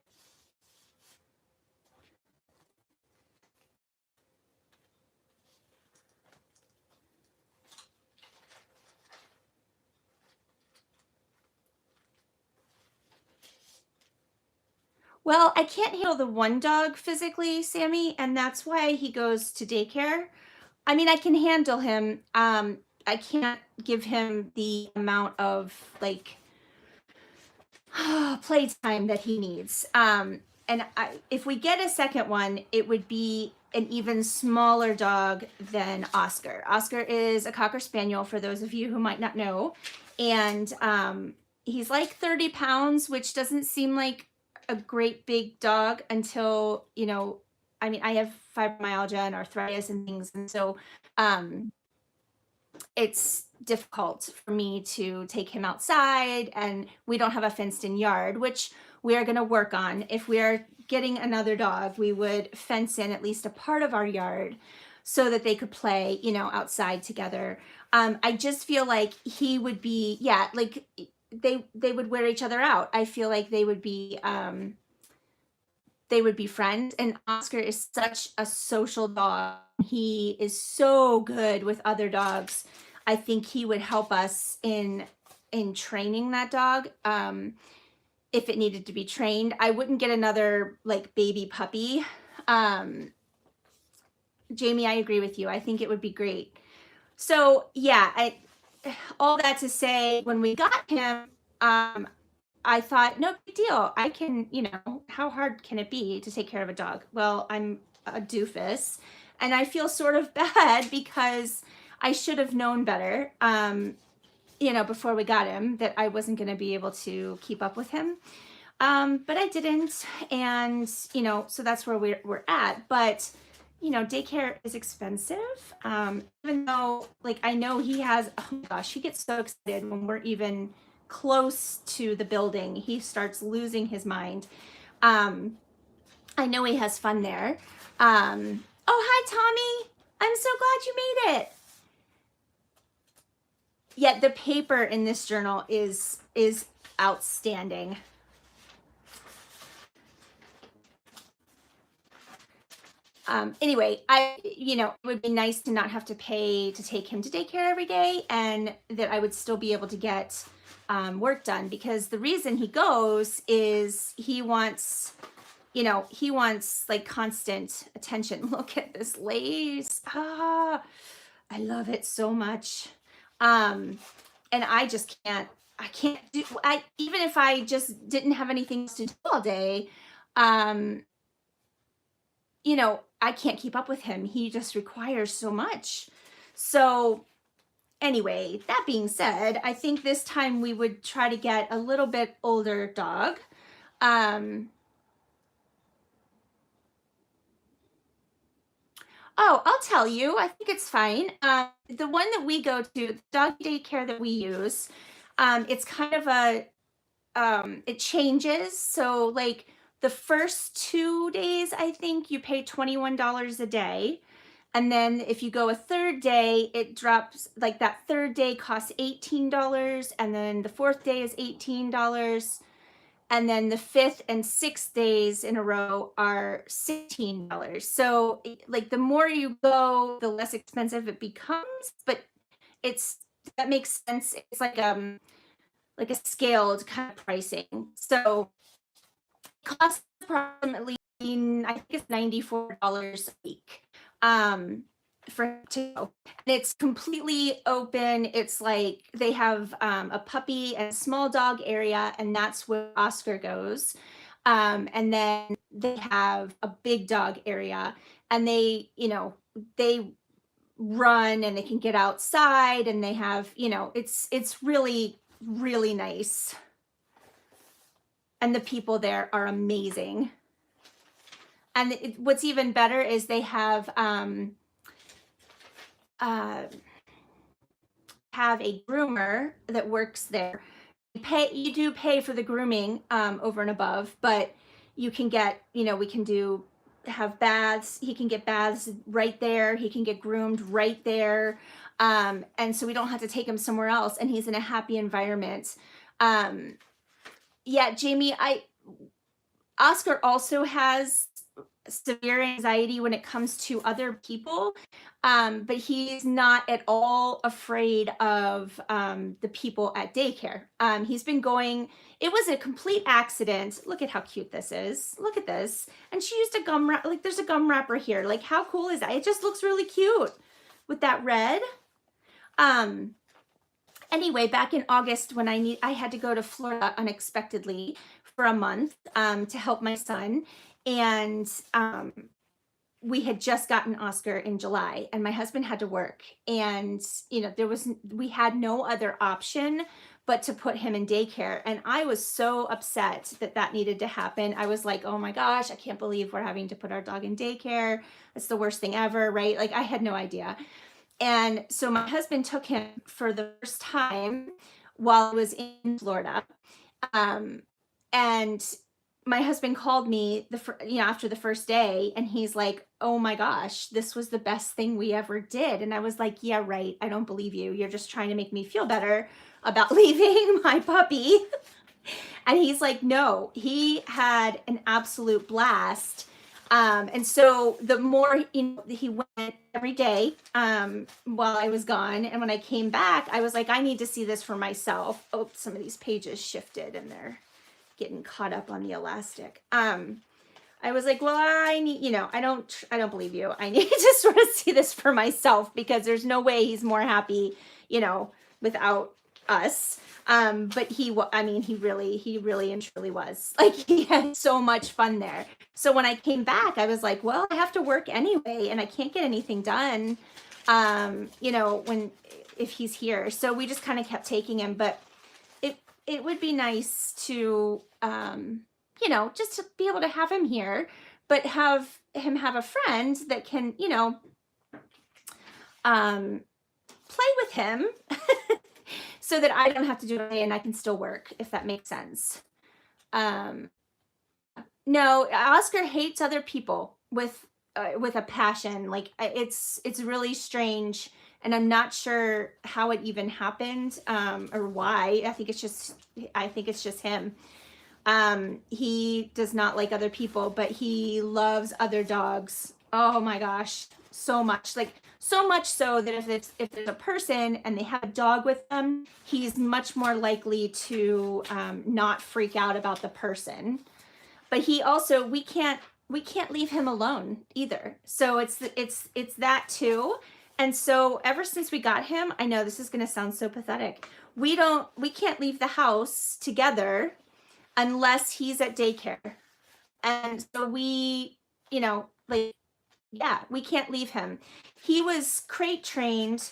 Well, I can't handle the one dog physically, Sammy, and that's why he goes to daycare. I mean, I can handle him. I can't give him the amount of like playtime that he needs. And if we get a second one, it would be an even smaller dog than Oscar. Oscar is a Cocker Spaniel, for those of you who might not know. And he's like 30 pounds, which doesn't seem like a great big dog until, you know, I mean, I have fibromyalgia and arthritis and things, and so um, it's difficult for me to take him outside, and we don't have a fenced in yard, which we are going to work on. If we are getting another dog, we would fence in at least a part of our yard so that they could play, outside together. I just feel like he would be, yeah, like they would wear each other out. I feel like they would be friends. And Oscar is such a social dog. He is so good with other dogs. I think he would help us in training that dog. If it needed to be trained, I wouldn't get another like baby puppy. Um, Jamie, I agree with you. I think it would be great. So yeah, all that to say, when we got him, I thought, no big deal. I can, how hard can it be to take care of a dog? Well, I'm a doofus, and I feel sort of bad because I should have known better, before we got him, that I wasn't going to be able to keep up with him. But I didn't. And, so that's where we're at. But, daycare is expensive. Even though, like, I know he has, oh my gosh, he gets so excited when we're even close to the building. He starts losing his mind. I know he has fun there. Oh, hi, Tommy. I'm so glad you made it. Yeah, the paper in this journal is outstanding. Anyway, it would be nice to not have to pay to take him to daycare every day, and that I would still be able to get work done, because the reason he goes is he wants like constant attention. Look at this lace. I love it so much. And I just can't do, even if I just didn't have anything else to do all day, I can't keep up with him. He just requires so much. So anyway, that being said, I think this time we would try to get a little bit older dog. Oh, I'll tell you. I think it's fine. The one that we go to, the dog daycare that we use, it's kind of it changes. So like the first 2 days, I think you pay $21 a day. And then if you go a third day, it drops, like that third day costs $18. And then the fourth day is $18. And then the fifth and sixth days in a row are $16. So like the more you go, the less expensive it becomes, but that makes sense. It's like a scaled kind of pricing. So it costs approximately, I think it's $94 a week. For to go. And it's completely open. It's like they have a puppy and small dog area, and that's where Oscar goes. And then they have a big dog area, and they run and they can get outside, and they have, it's really, really nice. And the people there are amazing. And what's even better is they have a groomer that works there. You do pay for the grooming over and above, but you can get, we can have baths. He can get baths right there. He can get groomed right there. And so we don't have to take him somewhere else, and he's in a happy environment. Yeah, Jamie, Oscar also has severe anxiety when it comes to other people, but he's not at all afraid of the people at daycare. He's been going, it was a complete accident. Look at how cute this is. Look at this. And she used a gum wrap, like there's a gum wrapper here. Like how cool is that? It just looks really cute with that red. Anyway, back in August when I had to go to Florida unexpectedly for a month to help my son. And we had just gotten Oscar in July, and my husband had to work, and we had no other option but to put him in daycare. And I was so upset that that needed to happen. I was like, oh my gosh, I can't believe we're having to put our dog in daycare. It's the worst thing ever, right? Like I had no idea. And so my husband took him for the first time while I was in Florida. Um, and my husband called me after the first day, and he's like, oh my gosh, this was the best thing we ever did. And I was like, yeah, right. I don't believe you. You're just trying to make me feel better about leaving my puppy. And he's like, no, he had an absolute blast. And so the more he went every day while I was gone. And when I came back, I was like, I need to see this for myself. Oh, some of these pages shifted and they're getting caught up on the elastic. I was like, well, I need, I don't believe you. I need to sort of see this for myself, because there's no way he's more happy, without us. But he really and truly was. Like, he had so much fun there. So when I came back, I was like, well, I have to work anyway, and I can't get anything done, if he's here. So we just kind of kept taking him. But it would be nice to, just to be able to have him here, but have him have a friend that can, play with him so that I don't have to do it and I can still work, if that makes sense. No, Oscar hates other people with a passion. Like, it's really strange, and I'm not sure how it even happened, or why. I think it's just him. He does not like other people, but he loves other dogs. Oh my gosh, so much. Like, so much so that if there's a person and they have a dog with them, he's much more likely to not freak out about the person. But he also, we can't leave him alone either. So it's that too. And so ever since we got him, I know this is going to sound so pathetic, we can't leave the house together unless he's at daycare. And so we can't leave him. He was crate trained.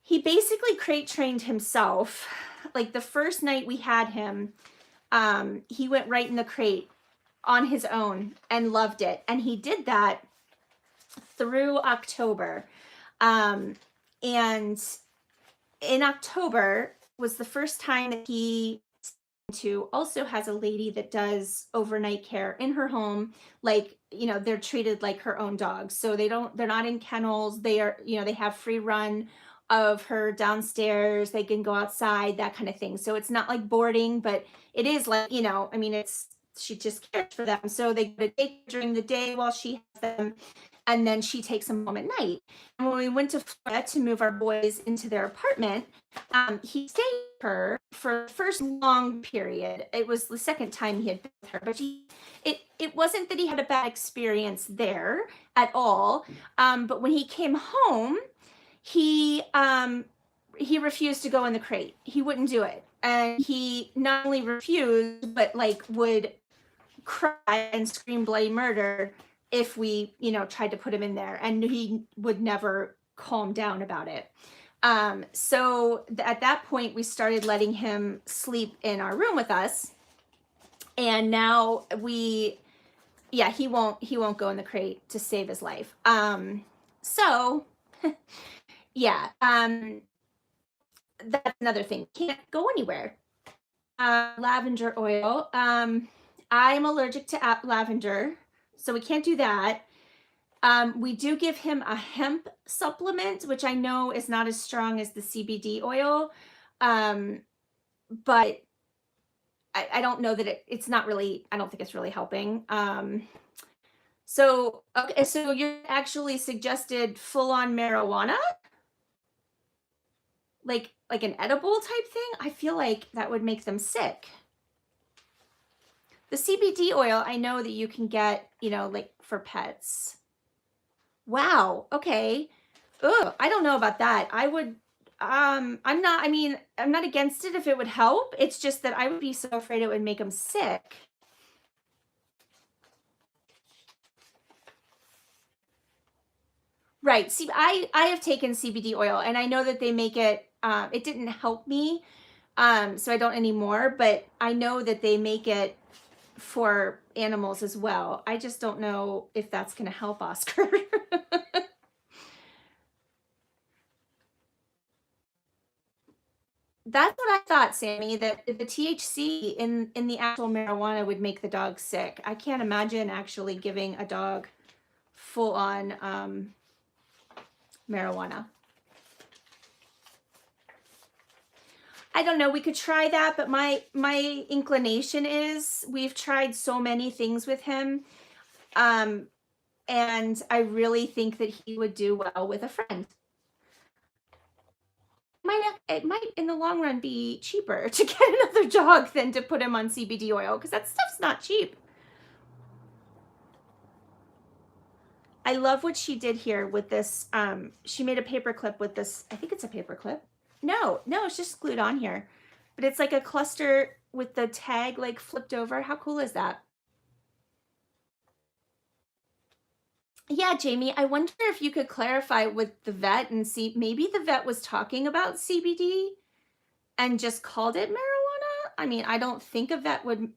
He basically crate trained himself. Like, the first night we had him, he went right in the crate on his own and loved it. And he did that through October. And in October was the first time that he also has a lady that does overnight care in her home. Like, they're treated like her own dogs. So they're not in kennels. They are, they have free run of her downstairs. They can go outside, that kind of thing. So it's not like boarding, but it is like, she just cares for them. So they go to daycare during the day while she has them, and then she takes them home at night. And when we went to Florida to move our boys into their apartment, he stayed with her for the first long period. It was the second time he had been with her, but it wasn't that he had a bad experience there at all. But when he came home, he refused to go in the crate. He wouldn't do it. And he not only refused, but would cry and scream bloody murder if we, tried to put him in there, and he would never calm down about it. So at that point, we started letting him sleep in our room with us. And now he won't go in the crate to save his life. So yeah, that's another thing. Can't go anywhere. Lavender oil. I'm allergic to lavender, so we can't do that. We do give him a hemp supplement, which I know is not as strong as the CBD oil. But I don't know that it's not really, I don't think it's really helping. So you actually suggested full-on marijuana? Like an edible type thing? I feel like that would make them sick. The CBD oil, I know that you can get, for pets. Wow. Okay. Ugh, I don't know about that. I would, I'm not against it if it would help. It's just that I would be so afraid it would make them sick. Right. See, I have taken CBD oil, and I know that they make it, it didn't help me, So I don't anymore, but I know that they make it for animals as well. I just don't know if that's going to help Oscar. That's what I thought, Sammy, that the THC in the actual marijuana would make the dog sick. I can't imagine actually giving a dog full on marijuana. I don't know, we could try that, but my inclination is we've tried so many things with him. And I really think that he would do well with a friend. It might in the long run be cheaper to get another dog than to put him on CBD oil, because that stuff's not cheap. I love what she did here with this. She made a paper clip with this. I think it's a paper clip. No, it's just glued on here. But it's like a cluster with the tag like flipped over. How cool is that? Yeah, Jamie, I wonder if you could clarify with the vet and see, maybe the vet was talking about CBD and just called it marijuana. I mean, I don't think a vet would,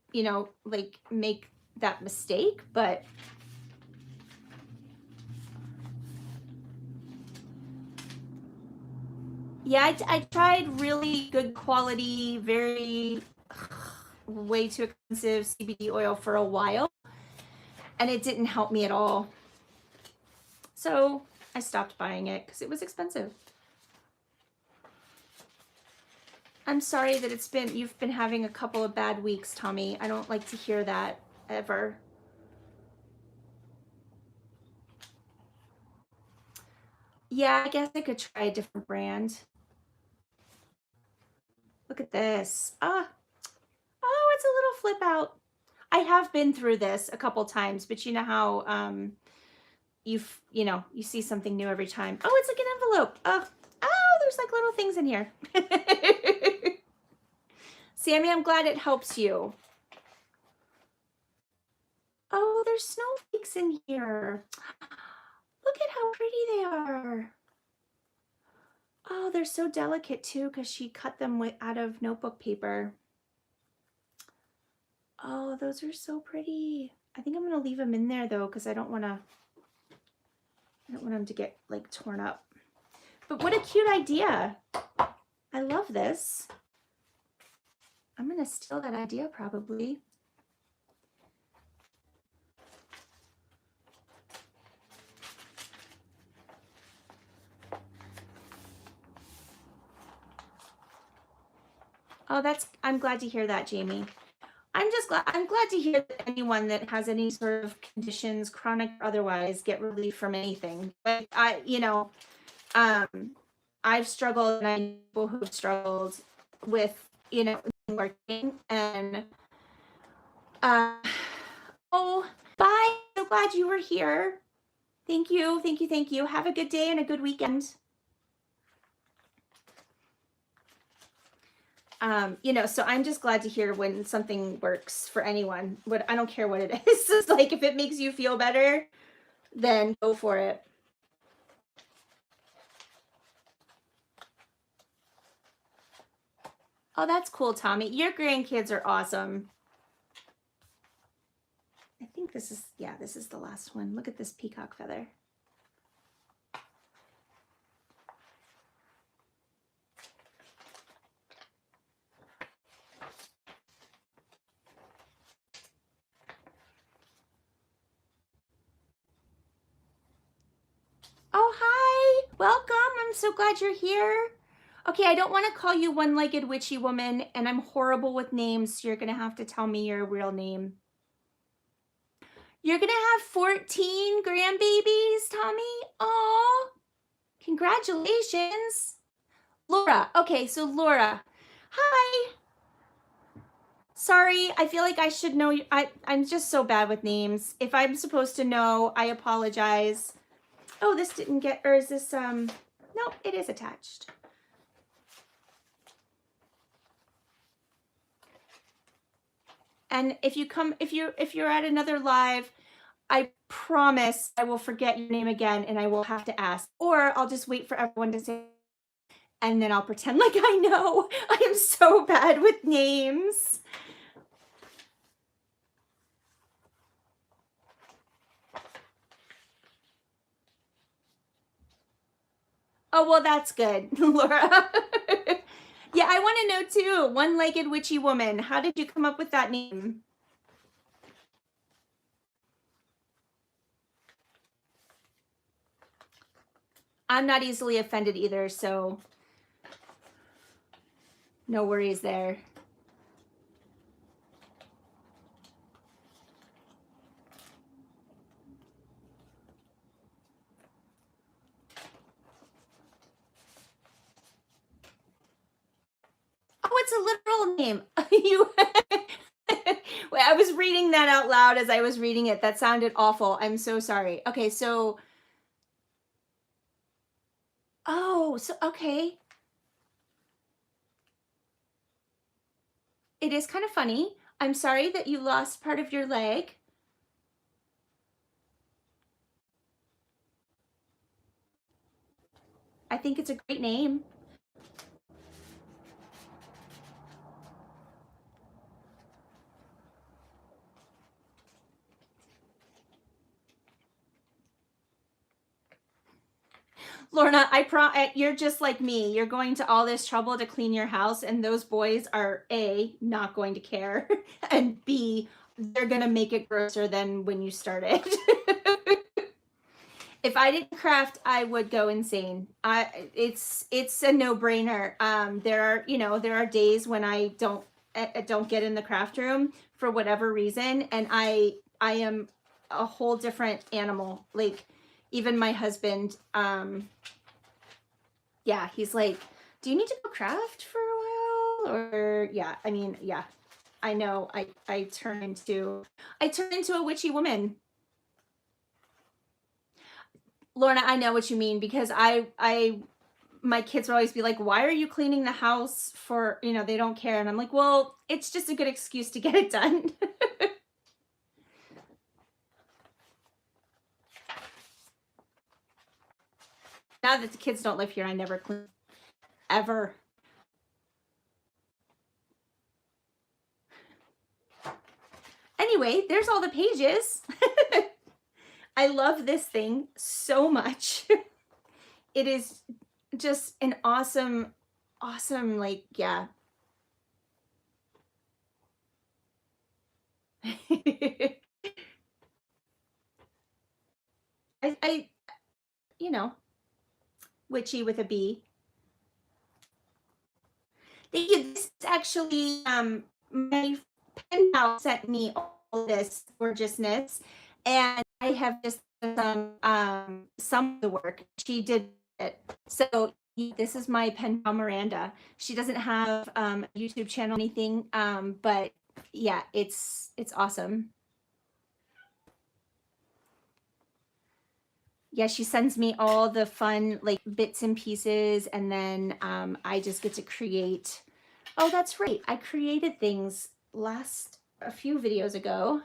like make that mistake, but yeah, I tried really good quality, very way too expensive CBD oil for a while, and it didn't help me at all. So I stopped buying it because it was expensive. I'm sorry that you've been having a couple of bad weeks, Tommy. I don't like to hear that ever. Yeah, I guess I could try a different brand. Look at this. Oh, it's a little flip out. I have been through this a couple times, but you know how you see something new every time. Oh, it's like an envelope. Oh, there's like little things in here. Sammy, I'm glad it helps you. Oh, there's snowflakes in here. Look at how pretty they are. Oh, they're so delicate too because she cut them out of notebook paper. Oh, those are so pretty. I think I'm gonna leave them in there though because I don't want them to get like torn up. But what a cute idea. I love this. I'm gonna steal that idea probably. Oh, I'm glad to hear that, Jamie. I'm glad to hear that anyone that has any sort of conditions, chronic or otherwise, get relief from anything. But I've struggled, and I know people who've struggled with, working, and oh, bye. So glad you were here. Thank you. Have a good day and a good weekend. So I'm just glad to hear when something works for anyone. I don't care what it is. It's like if it makes you feel better, then go for it. Oh, that's cool, Tommy. Your grandkids are awesome. I think this is the last one. Look at this peacock feather. Oh, hi. Welcome. I'm so glad you're here. Okay, I don't want to call you one-legged witchy woman, and I'm horrible with names, so you're going to have to tell me your real name. You're going to have 14 grandbabies, Tommy? Oh, congratulations. Laura. Okay, so Laura. Hi. Sorry, I feel like I should know you. I'm just so bad with names. If I'm supposed to know, I apologize. Oh, this didn't get, or is this, no, it is attached. And if you're at another live, I promise I will forget your name again and I will have to ask, or I'll just wait for everyone to say, and then I'll pretend like I know. I am so bad with names. Oh, well, that's good, Laura. Yeah, I want to know too. One-legged witchy woman. How did you come up with that name? I'm not easily offended either, so no worries there. Oh, it's a literal name. You. Wait, I was reading that out loud as I was reading it. That sounded awful. I'm so sorry. Okay, so oh, so okay. It is kind of funny. I'm sorry that you lost part of your leg. I think it's a great name. Lorna, you're just like me. You're going to all this trouble to clean your house, and those boys are A, not going to care, and B, they're gonna make it grosser than when you started. If I didn't craft, I would go insane. It's a no-brainer. There are days when I don't get in the craft room for whatever reason, and I am a whole different animal. Like even my husband, yeah, he's like, "Do you need to go craft for a while?" Or yeah, I mean, yeah, I know. I turn into a witchy woman. Lorna, I know what you mean because my kids would always be like, "Why are you cleaning the house for, they don't care." And I'm like, "Well, it's just a good excuse to get it done." Now that the kids don't live here, I never clean ever. Anyway, there's all the pages. I love this thing so much. It is just an awesome, like, yeah. I, you know, witchy with a B. Thank you. This is actually my pen pal sent me all this gorgeousness, and I have just some of the work. She did it. So this is my pen pal Miranda. She doesn't have a YouTube channel or anything, but yeah, it's awesome. Yeah, she sends me all the fun like bits and pieces, and then I just get to create. Oh, that's right. I created things a few videos ago.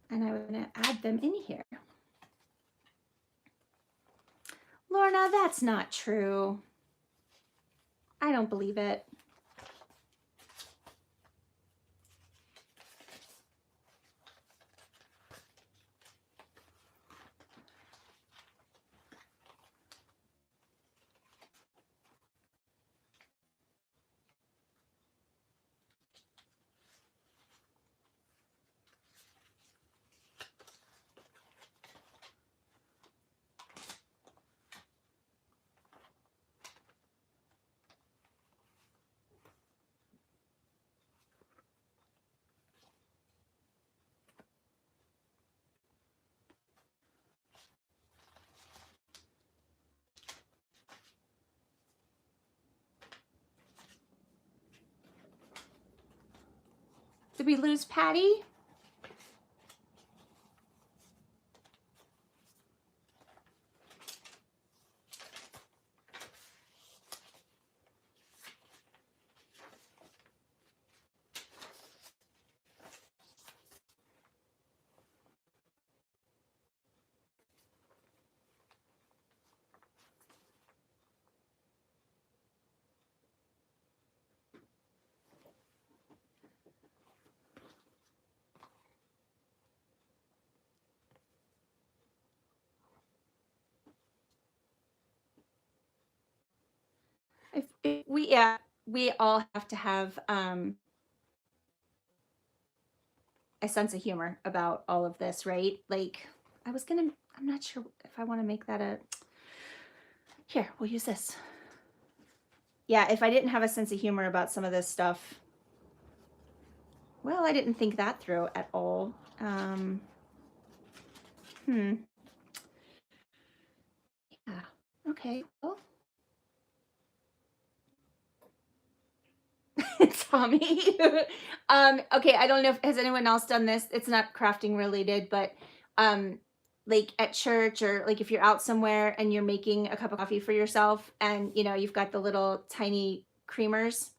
And I'm going to add them in here. Lorna, that's not true. I don't believe it. Did we lose Patty? we all have to have a sense of humor about all of this, right? Like, I'm not sure if I want to make that a, here, we'll use this. Yeah, if I didn't have a sense of humor about some of this stuff, well, I didn't think that through at all. Yeah, okay, well. Tommy. Okay, I don't know if has anyone else done this. It's not crafting related, but um like at church or like if you're out somewhere and you're making a cup of coffee for yourself and you know you've got the little tiny creamers.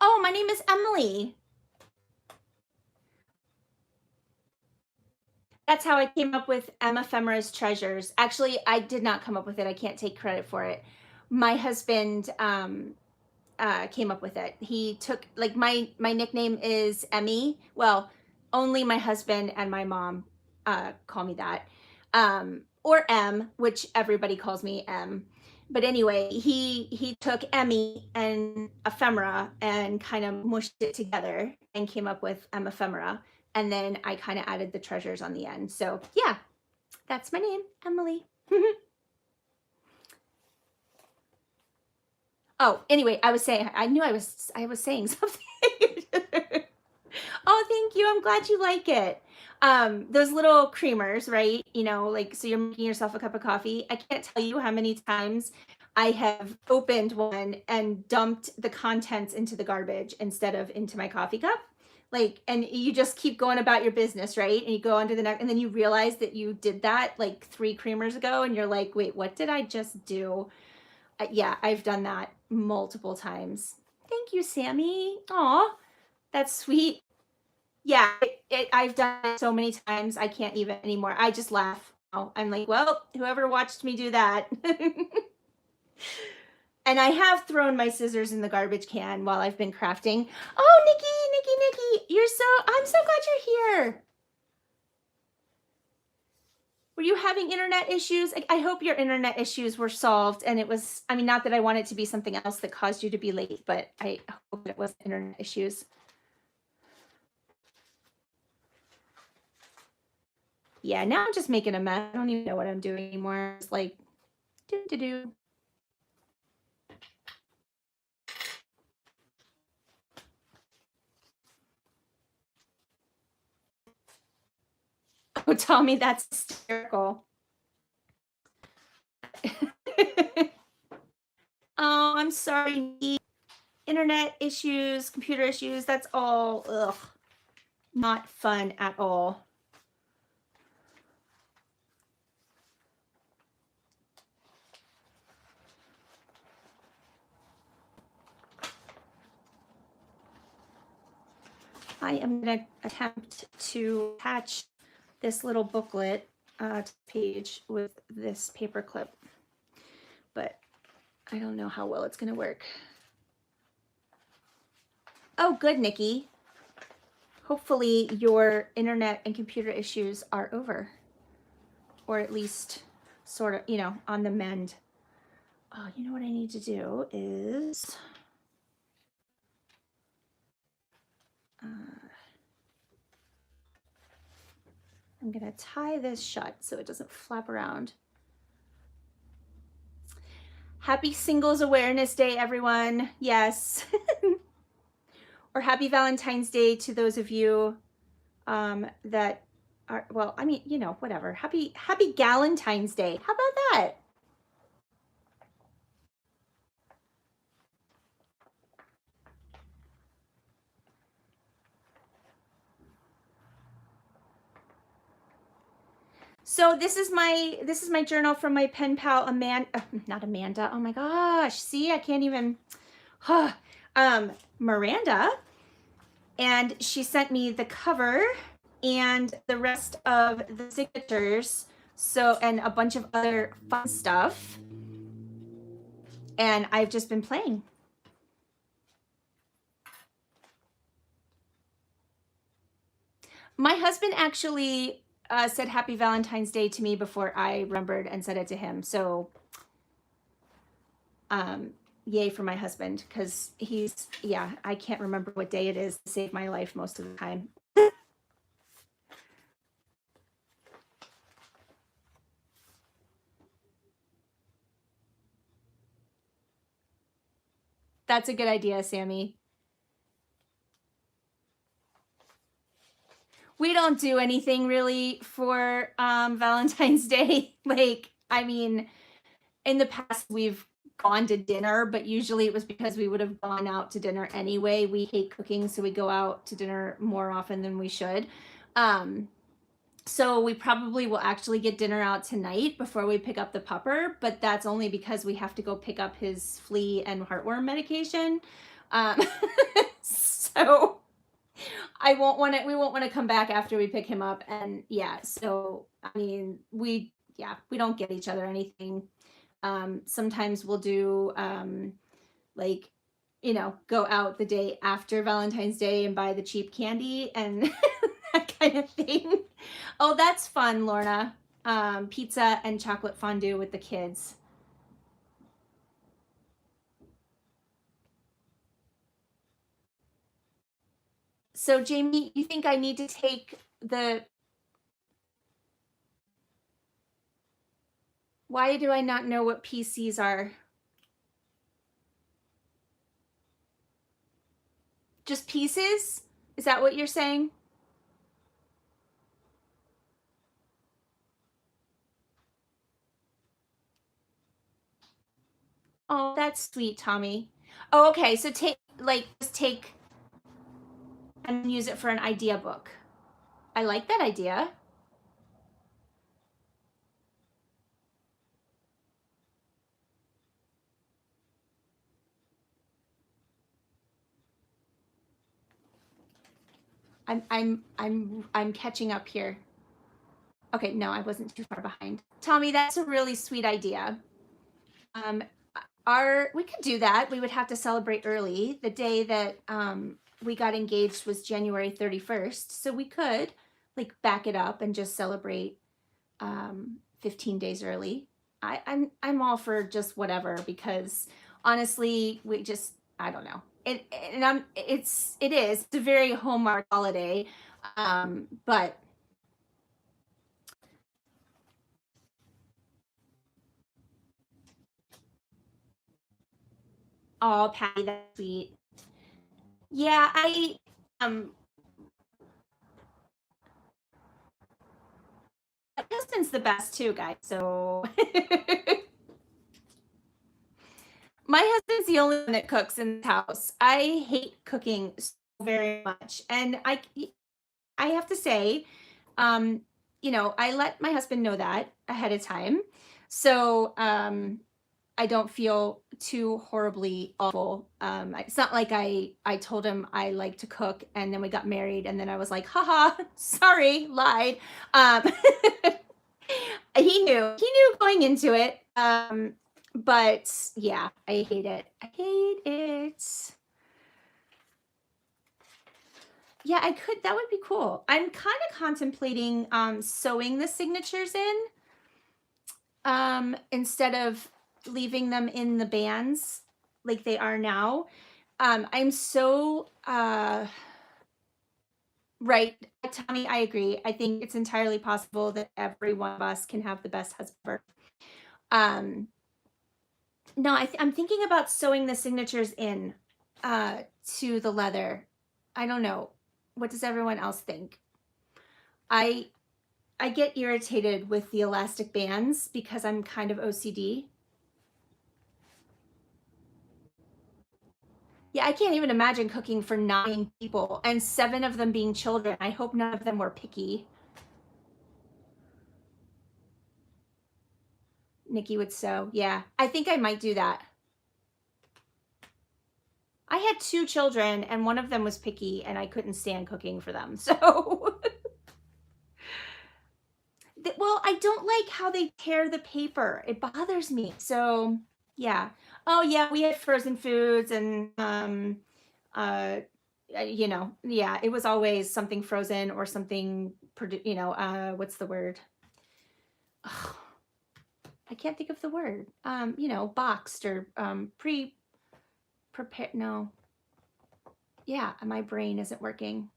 Oh, my name is Emily. That's how I came up with Emma Femera's Treasures. Actually, I did not come up with it. I can't take credit for it. My husband came up with it. He took like my nickname is Emmy. Well, only my husband and my mom call me that, or M, which everybody calls me M. But anyway, he took Emmy and ephemera and kind of mushed it together and came up with Em ephemera. And then I kind of added the treasures on the end. So yeah, that's my name, Emily. Oh, anyway, I was saying, I knew I was saying something. Oh, thank you. I'm glad you like it. Those little creamers, right? You know, like, so you're making yourself a cup of coffee. I can't tell you how many times I have opened one and dumped the contents into the garbage instead of into my coffee cup. Like, and you just keep going about your business, right? And you go on to the next, and then you realize that you did that like 3 creamers ago, and you're like, wait, what did I just do? Yeah, I've done that multiple times. Thank you, Sammy. Aw, that's sweet. Yeah, I've done it so many times, I can't even anymore. I just laugh. I'm like, well, whoever watched me do that. And I have thrown my scissors in the garbage can while I've been crafting. Oh, Nikki, I'm so glad you're here. Were you having internet issues? I hope your internet issues were solved and it was, I mean, not that I want it to be something else that caused you to be late, but I hope it wasn't internet issues. Yeah, now I'm just making a mess. I don't even know what I'm doing anymore. It's like, do. Oh, Tommy, that's hysterical. Oh, I'm sorry. Internet issues, computer issues, that's all, ugh, not fun at all. I am going to attempt to attach this little booklet to the page with this paper clip, but I don't know how well it's going to work. Oh, good, Nikki. Hopefully your internet and computer issues are over, or at least sort of, you know, on the mend. Oh, you know what I need to do is I'm going to tie this shut so it doesn't flap around. Happy Singles Awareness Day, everyone. Yes. Or happy Valentine's Day to those of you that are, well, I mean, you know, whatever. Happy Galentine's Day. How about that? So this is my journal from my pen pal not Amanda. Oh my gosh. See, I can't even Miranda. And she sent me the cover and the rest of the signatures. So, and a bunch of other fun stuff. And I've just been playing. My husband actually said Happy Valentine's Day to me before I remembered and said it to him. So yay for my husband, because he's, yeah, I can't remember what day it is to save my life most of the time. That's a good idea, Sammy. We don't do anything really for Valentine's Day. Like, I mean, in the past we've gone to dinner, but usually it was because we would have gone out to dinner anyway. We hate cooking, so we go out to dinner more often than we should. So we probably will actually get dinner out tonight before we pick up the pupper, but that's only because we have to go pick up his flea and heartworm medication. So we won't want to come back after we pick him up. And yeah, so I mean, we don't get each other anything. Sometimes we'll do like, go out the day after Valentine's Day and buy the cheap candy and that kind of thing. Oh, that's fun, Lorna. Pizza and chocolate fondue with the kids. So, Jamie, you think I need to take the... Why do I not know what PCs are? Just pieces? Is that what you're saying? Oh, that's sweet, Tommy. Oh, okay. So just take and use it for an idea book. I like that idea. I'm catching up here. Okay, no, I wasn't too far behind. Tommy, that's a really sweet idea. We could do that. We would have to celebrate early. The day that we got engaged was January 31st, so we could like back it up and just celebrate 15 days early. I'm all for just whatever, because honestly, I don't know. It's a very Hallmark holiday, but oh, Patty, that's sweet. Yeah, Justin's the best too, guys. So my husband's the only one that cooks in the house. I hate cooking so very much, and I have to say, I let my husband know that ahead of time, so I don't feel too horribly awful. It's not like I told him I like to cook, and then we got married, and then I was like, haha, sorry, lied. Um, he knew going into it. But yeah, I hate it. I hate it. Yeah, that would be cool. I'm kind of contemplating sewing the signatures in instead of leaving them in the bands like they are now. I'm so right, Tommy, I agree. I think it's entirely possible that every one of us can have the best husband. No, I'm thinking about sewing the signatures in to the leather. I don't know. What does everyone else think? I I get irritated with the elastic bands because I'm kind of OCD. Yeah, I can't even imagine cooking for 9 people and 7 of them being children. I hope none of them were picky. Nikki would sew. Yeah, I think I might do that. I had 2 children and one of them was picky and I couldn't stand cooking for them. So, well, I don't like how they tear the paper. It bothers me. So, yeah. Oh, yeah, we had frozen foods and uh yeah, it was always something frozen or something what's the word? I can't think of the word. Boxed or prepared. No. Yeah, my brain isn't working.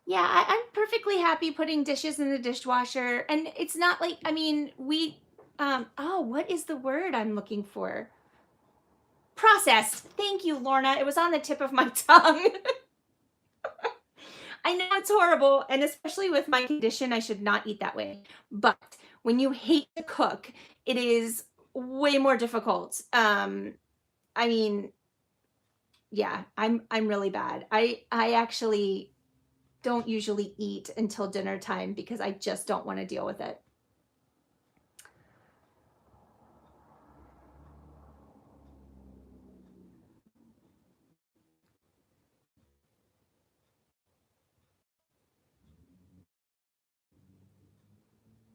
Yeah, I'm perfectly happy putting dishes in the dishwasher. And it's not like, I mean, what is the word I'm looking for? Processed. Thank you, Lorna. It was on the tip of my tongue. I know it's horrible, and especially with my condition, I should not eat that way. But when you hate to cook, it is way more difficult. I mean, yeah, I'm really bad. I actually don't usually eat until dinner time because I just don't want to deal with it.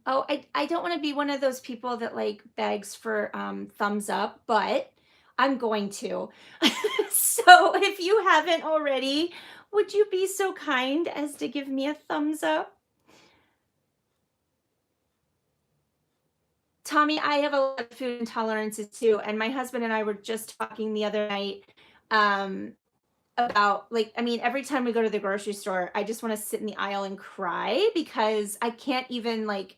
Oh, I don't want to be one of those people that like begs for thumbs up, but I'm going to. So if you haven't already, would you be so kind as to give me a thumbs up? Tommy, I have a lot of food intolerances too, and my husband and I were just talking the other night um about, like, I mean, every time we go to the grocery store, I just want to sit in the aisle and cry because I can't even like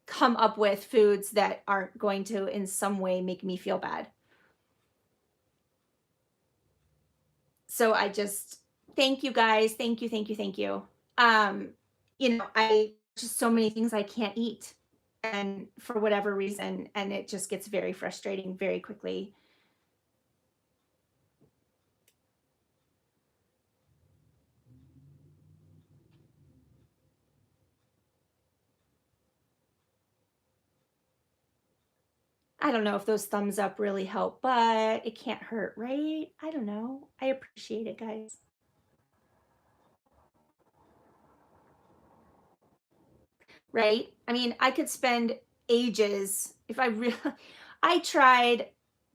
come up with foods that aren't going to in some way make me feel bad. So I just thank you guys. Thank you, thank you, thank you. Um, I just so many things I can't eat and for whatever reason, and it just gets very frustrating very quickly. I don't know if those thumbs up really help, but it can't hurt, right? I don't know. I appreciate it, guys. Right? I mean, I could spend ages if I really I tried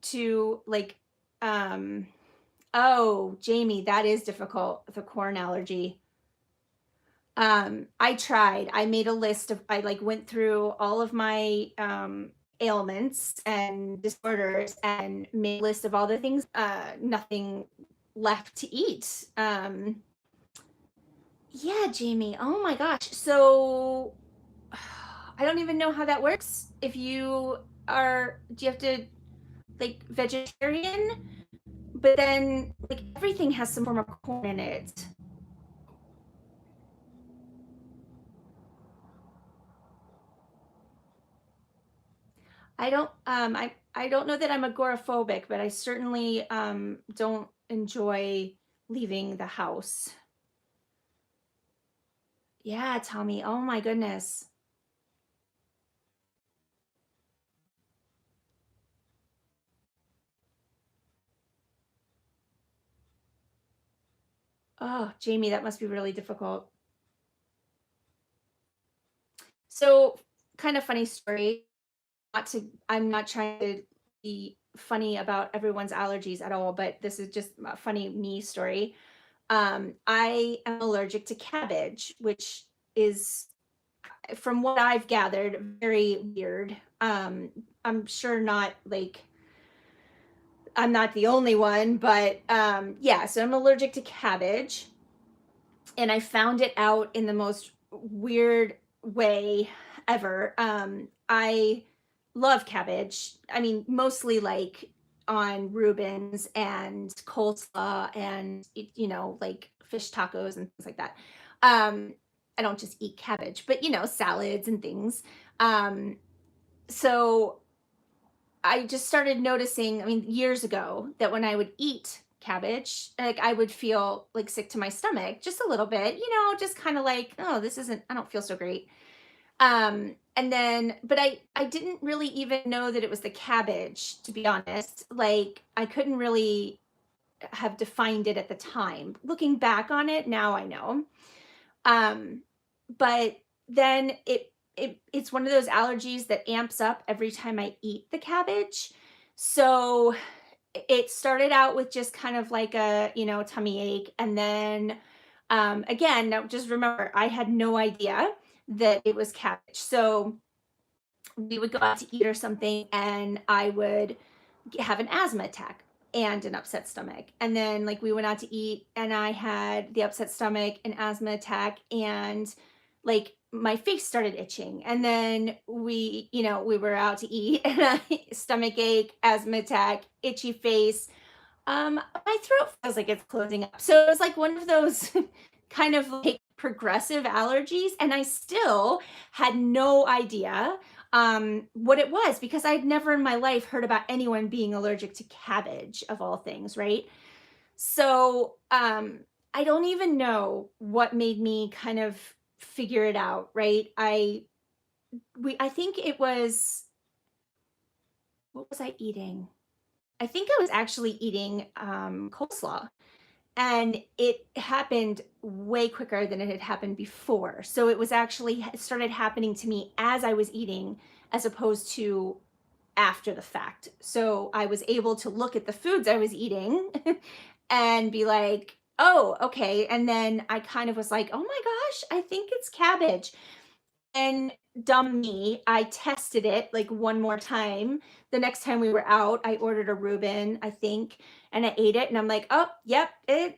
to like oh, Jamie, that is difficult, the corn allergy. I tried. I made a list of I like went through all of my ailments and disorders and made a list of all the things nothing left to eat. Yeah, Jamie. Oh my gosh. So I don't even know how that works. If you do you have to like vegetarian? But then like everything has some form of corn in it. I don't know that I'm agoraphobic, but I certainly don't enjoy leaving the house. Yeah, Tommy. Oh my goodness. Oh, Jamie, that must be really difficult. So, kind of funny story. I'm not trying to be funny about everyone's allergies at all, but this is just a funny me story. I am allergic to cabbage, which is, from what I've gathered, very weird. I'm sure not like I'm not the only one, but yeah, so I'm allergic to cabbage. And I found it out in the most weird way ever. I love cabbage. I mean, mostly like on Reubens and coleslaw and, like fish tacos and things like that. Um, I don't just eat cabbage, but, salads and things. So I just started noticing, I mean, years ago, that when I would eat cabbage, like I would feel like sick to my stomach just a little bit, just kind of like, oh, I don't feel so great. And then, but I didn't really even know that it was the cabbage, to be honest. Like I couldn't really have defined it at the time. Looking back on it, now I know. Um, but then it's one of those allergies that amps up every time I eat the cabbage. So it started out with just kind of like a, tummy ache. And then, again, now just remember, I had no idea that it was cabbage. So we would go out to eat or something, and I would have an asthma attack and an upset stomach. And then, like, we went out to eat, and I had the upset stomach, an asthma attack, and like my face started itching. And then we were out to eat, and stomach ache, asthma attack, itchy face. My throat feels like it's closing up. So it was like one of those kind of like progressive allergies, and I still had no idea what it was, because I'd never in my life heard about anyone being allergic to cabbage, of all things, right? So I don't even know what made me kind of figure it out, right? I think it was, what was I eating? I think I was actually eating coleslaw, and it happened way quicker than it had happened before. So it was actually, it started happening to me as I was eating, as opposed to after the fact. So I was able to look at the foods I was eating and be like, oh, okay. And then I kind of was like, oh my gosh, I think it's cabbage. And dumb me, I tested it like one more time. The next time we were out, I ordered a Reuben, I think, and I ate it, and I'm like, oh, yep,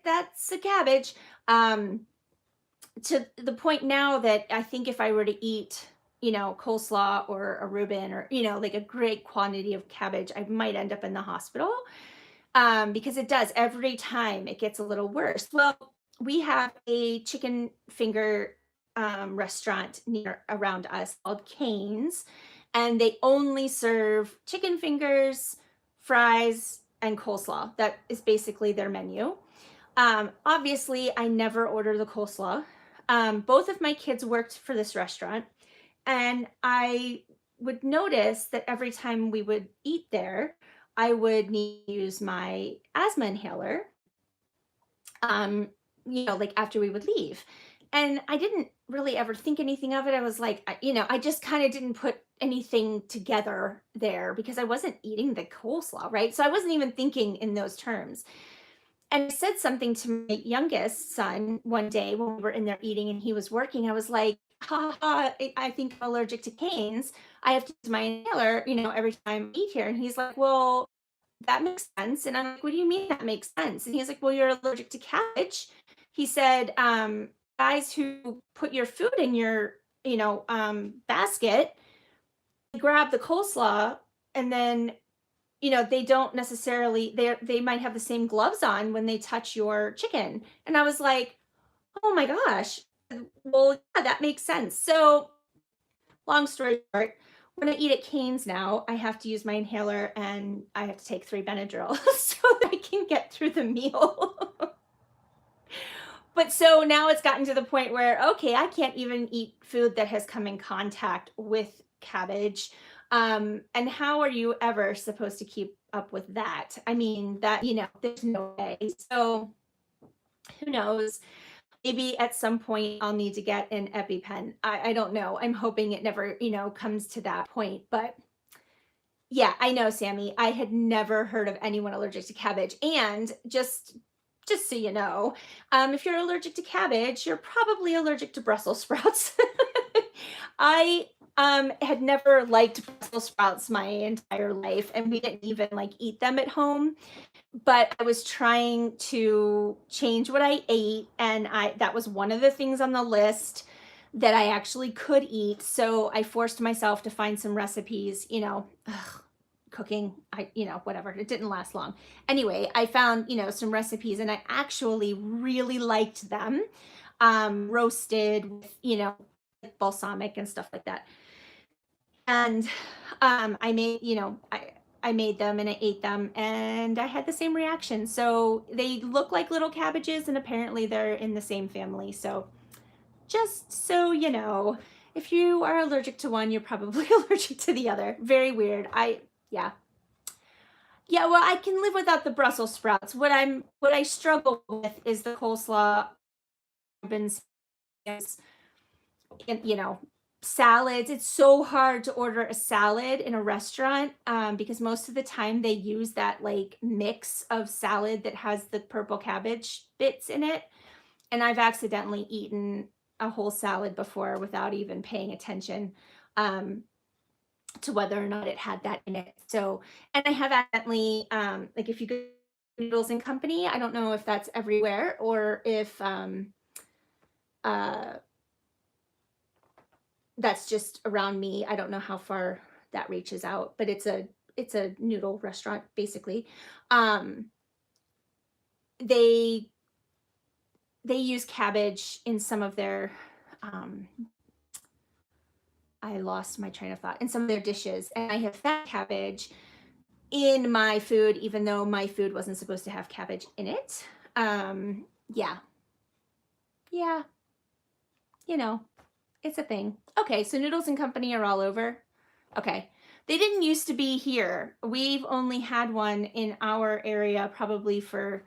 that's a cabbage. Um, to the point now that I think if I were to eat, coleslaw or a Reuben, or, like a great quantity of cabbage, I might end up in the hospital, because it does every time it gets a little worse. Well, we have a chicken finger restaurant near around us called Cane's, and they only serve chicken fingers, fries, and coleslaw. That is basically their menu. Obviously, I never order the coleslaw. Both of my kids worked for this restaurant, and I would notice that every time we would eat there, I would need to use my asthma inhaler, um, like after we would leave. And I didn't really ever think anything of it. I was like, I just kind of didn't put anything together there, because I wasn't eating the coleslaw, right? So I wasn't even thinking in those terms. And I said something to my youngest son one day when we were in there eating and he was working. I was like, ha ha, I think I'm allergic to canes. I have to use my inhaler, every time I eat here. And he's like, well, that makes sense. And I'm like, what do you mean that makes sense? And he's like, well, you're allergic to cabbage. He said, guys who put your food in your, basket, grab the coleslaw, and then they don't necessarily, they might have the same gloves on when they touch your chicken. And I was like, oh my gosh, well, yeah, that makes sense. So long story short, when I eat at Cane's now, I have to use my inhaler, and I have to take 3 Benadryl so that I can get through the meal. But so now it's gotten to the point where, okay, I can't even eat food that has come in contact with cabbage. And how are you ever supposed to keep up with that? I mean, that, there's no way. So who knows? Maybe at some point I'll need to get an EpiPen. I don't know. I'm hoping it never, comes to that point. But yeah, I know, Sammy. I had never heard of anyone allergic to cabbage. And just so you know, if you're allergic to cabbage, you're probably allergic to Brussels sprouts. I had never liked Brussels sprouts my entire life, and we didn't even like eat them at home. But I was trying to change what I ate, and that was one of the things on the list that I actually could eat. So I forced myself to find some recipes, cooking, whatever. It didn't last long. Anyway, I found, some recipes, and I actually really liked them. Roasted with, like balsamic and stuff like that. And I made, I made them and I ate them, and I had the same reaction. So they look like little cabbages, and apparently they're in the same family. So just so you know, if you are allergic to one, you're probably allergic to the other. Very weird. Yeah. Yeah, well, I can live without the Brussels sprouts. What I struggle with is the coleslaw, and salads. It's so hard to order a salad in a restaurant because most of the time they use that like mix of salad that has the purple cabbage bits in it. And I've accidentally eaten a whole salad before without even paying attention to whether or not it had that in it. So, and I have accidentally, like if you go to Noodles and Company, I don't know if that's everywhere or if uh, that's just around me. I don't know how far that reaches out, but it's a noodle restaurant basically. Um, they they use cabbage in some of their um, I lost my train of thought in some of their dishes, and I have found cabbage in my food, even though my food wasn't supposed to have cabbage in it. Yeah, yeah, you know, it's a thing. Okay, so Noodles and Company are all over. Okay. They didn't used to be here. We've only had one in our area probably for,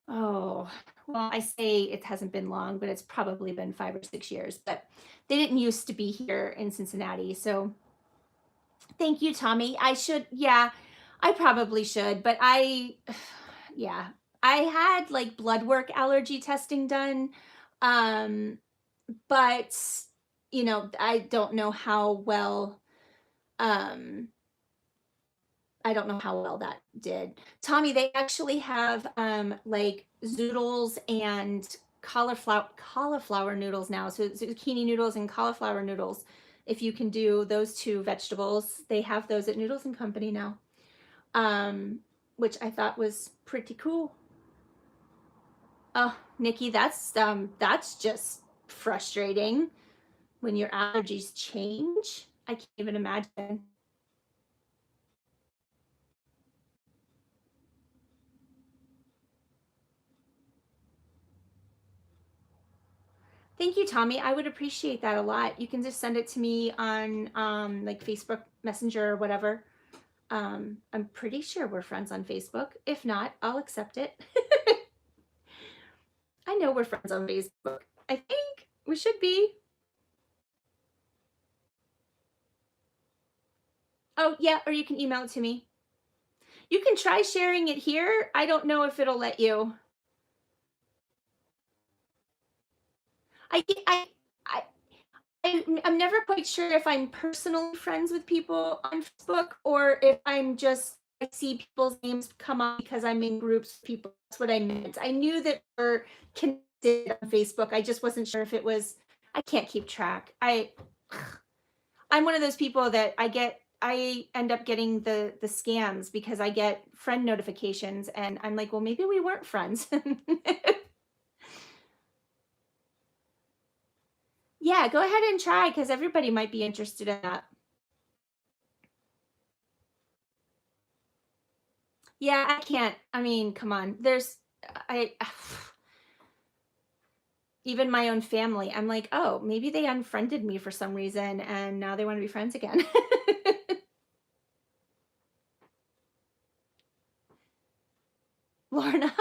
oh, well, I say it hasn't been long, but it's probably been 5 or 6 years. But they didn't used to be here in Cincinnati. So thank you, Tommy. I should, yeah, I probably should, but yeah, I had like blood work allergy testing done. Um, but I don't know how well, um, I don't know how well that did. Tommy, they actually have like zoodles and cauliflower noodles now. So zucchini noodles and cauliflower noodles. If you can do those two vegetables, they have those at Noodles and Company now. Which I thought was pretty cool. Oh, Nikki, that's just frustrating when your allergies change. I can't even imagine. Thank you, Tommy. I would appreciate that a lot. You can just send it to me on like Facebook Messenger or whatever. I'm pretty sure we're friends on Facebook. If not, I'll accept it. I know we're friends on Facebook. I think we should be. Oh, yeah, or you can email it to me. You can try sharing it here. I don't know if it'll let you. I I I I'm never quite sure if I'm personally friends with people on Facebook or if I'm just I see people's names come up because I'm in groups with people. That's what I meant. I knew that we're connected on Facebook. I just wasn't sure if it was. I can't keep track. I'm one of those people that I end up getting the scams because I get friend notifications and I'm like, well, maybe we weren't friends. Yeah, go ahead and try because everybody might be interested in that. Yeah, I can't. I mean, come on. I even my own family. I'm like, oh, maybe they unfriended me for some reason and now they want to be friends again. Lorna.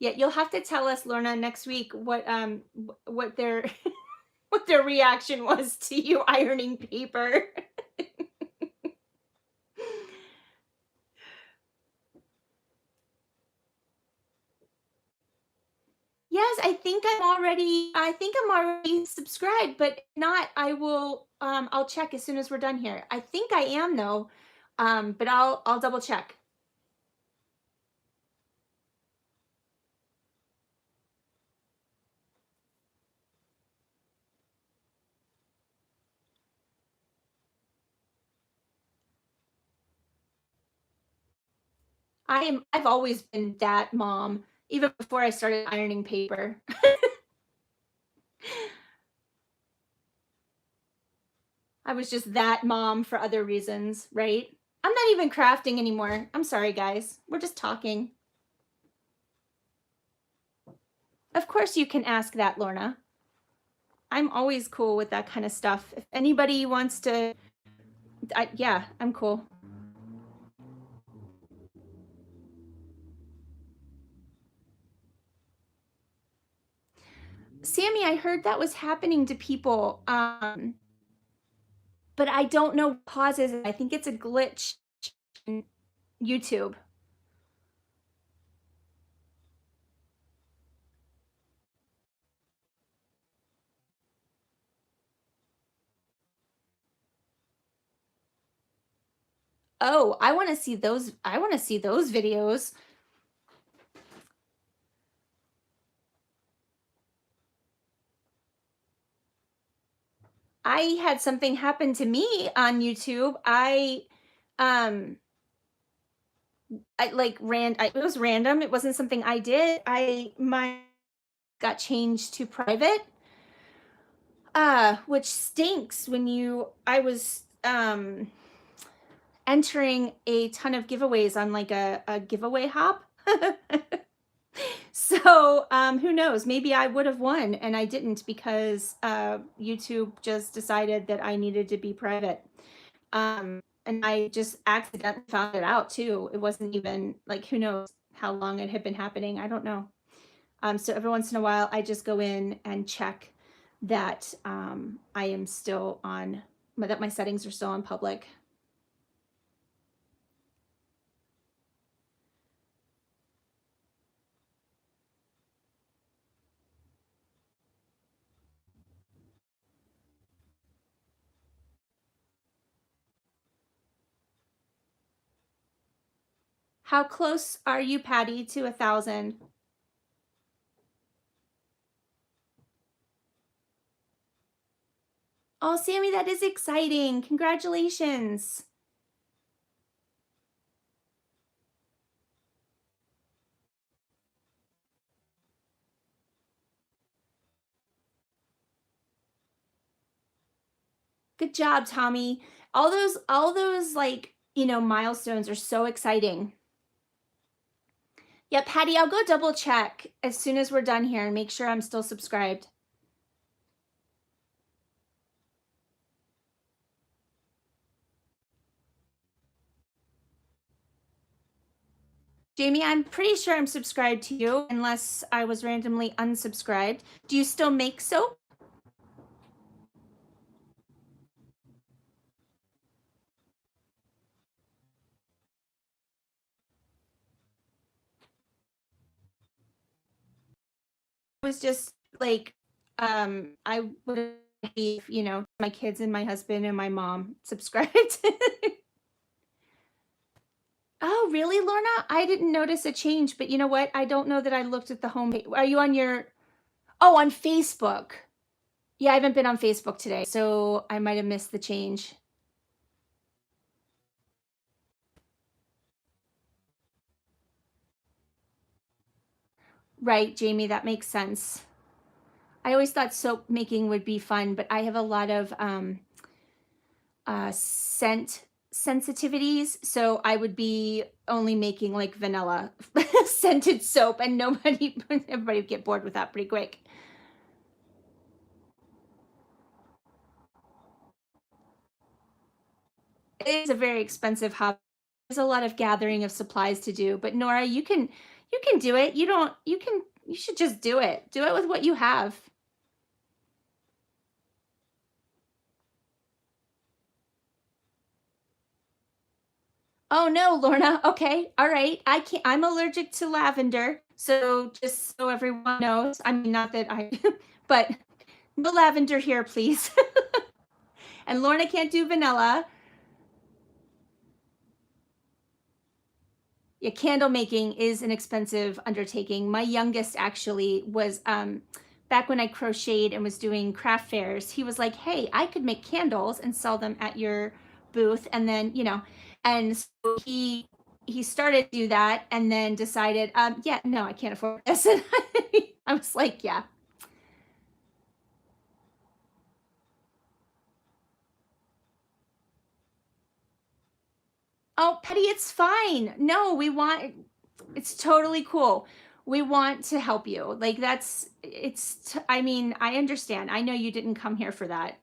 Yeah, you'll have to tell us, Lorna, next week what their what their reaction was to you ironing paper. Yes, I think I'm already subscribed, but if not, I'll check as soon as we're done here. I think I am though. But I'll double check. I've always been that mom, even before I started ironing paper. I was just that mom for other reasons, right? I'm not even crafting anymore. I'm sorry, guys. We're just talking. Of course you can ask that, Lorna. I'm always cool with that kind of stuff. If anybody wants to Yeah, I'm cool. Sammy, I heard that was happening to people, but I don't know what causes it. I think it's a glitch in YouTube. Oh, I want to see those. I want to see those videos. I had something happen to me on YouTube. Um, I like it was random. It wasn't something I did. My got changed to private, which stinks when I was entering a ton of giveaways on like a giveaway hop. So who knows? Maybe I would have won and I didn't because YouTube just decided that I needed to be private. And I just accidentally found it out too. It wasn't even like, who knows how long it had been happening. I don't know. So every once in a while, I just go in and check that I am still on, that my settings are still on public. How close are you, Patty, to 1,000? Oh, Sammy, that is exciting. Congratulations. Good job, Tommy. All those like, milestones are so exciting. Yeah, Patty, I'll go double check as soon as we're done here and make sure I'm still subscribed. Jamie, I'm pretty sure I'm subscribed to you unless I was randomly unsubscribed. Do you still make soap? It was just like I would be, my kids and my husband and my mom subscribed. Oh, really, Lorna? I didn't notice a change, but you know what? I don't know that I looked at the home page. Are you on on Facebook? Yeah, I haven't been on Facebook today, so I might have missed the change. Right, Jamie, that makes sense. I always thought soap making would be fun, but I have a lot of scent sensitivities, so I would be only making like vanilla scented soap, and everybody would get bored with that pretty quick. It is a very expensive hobby. There's a lot of gathering of supplies to do, but Nora, you can do it. You should just do it. Do it with what you have. Oh no, Lorna. Okay. All right. I'm allergic to lavender. So just so everyone knows, I mean, not that but no lavender here, please. And Lorna can't do vanilla. Yeah, candle making is an expensive undertaking. My youngest actually was back when I crocheted and was doing craft fairs. He was like, "Hey, I could make candles and sell them at your booth." And then, and so he started to do that and then decided, yeah, no, I can't afford this. And I was like, yeah. Oh, Petty, it's fine. No, it's totally cool. We want to help you. Like I mean, I understand. I know you didn't come here for that.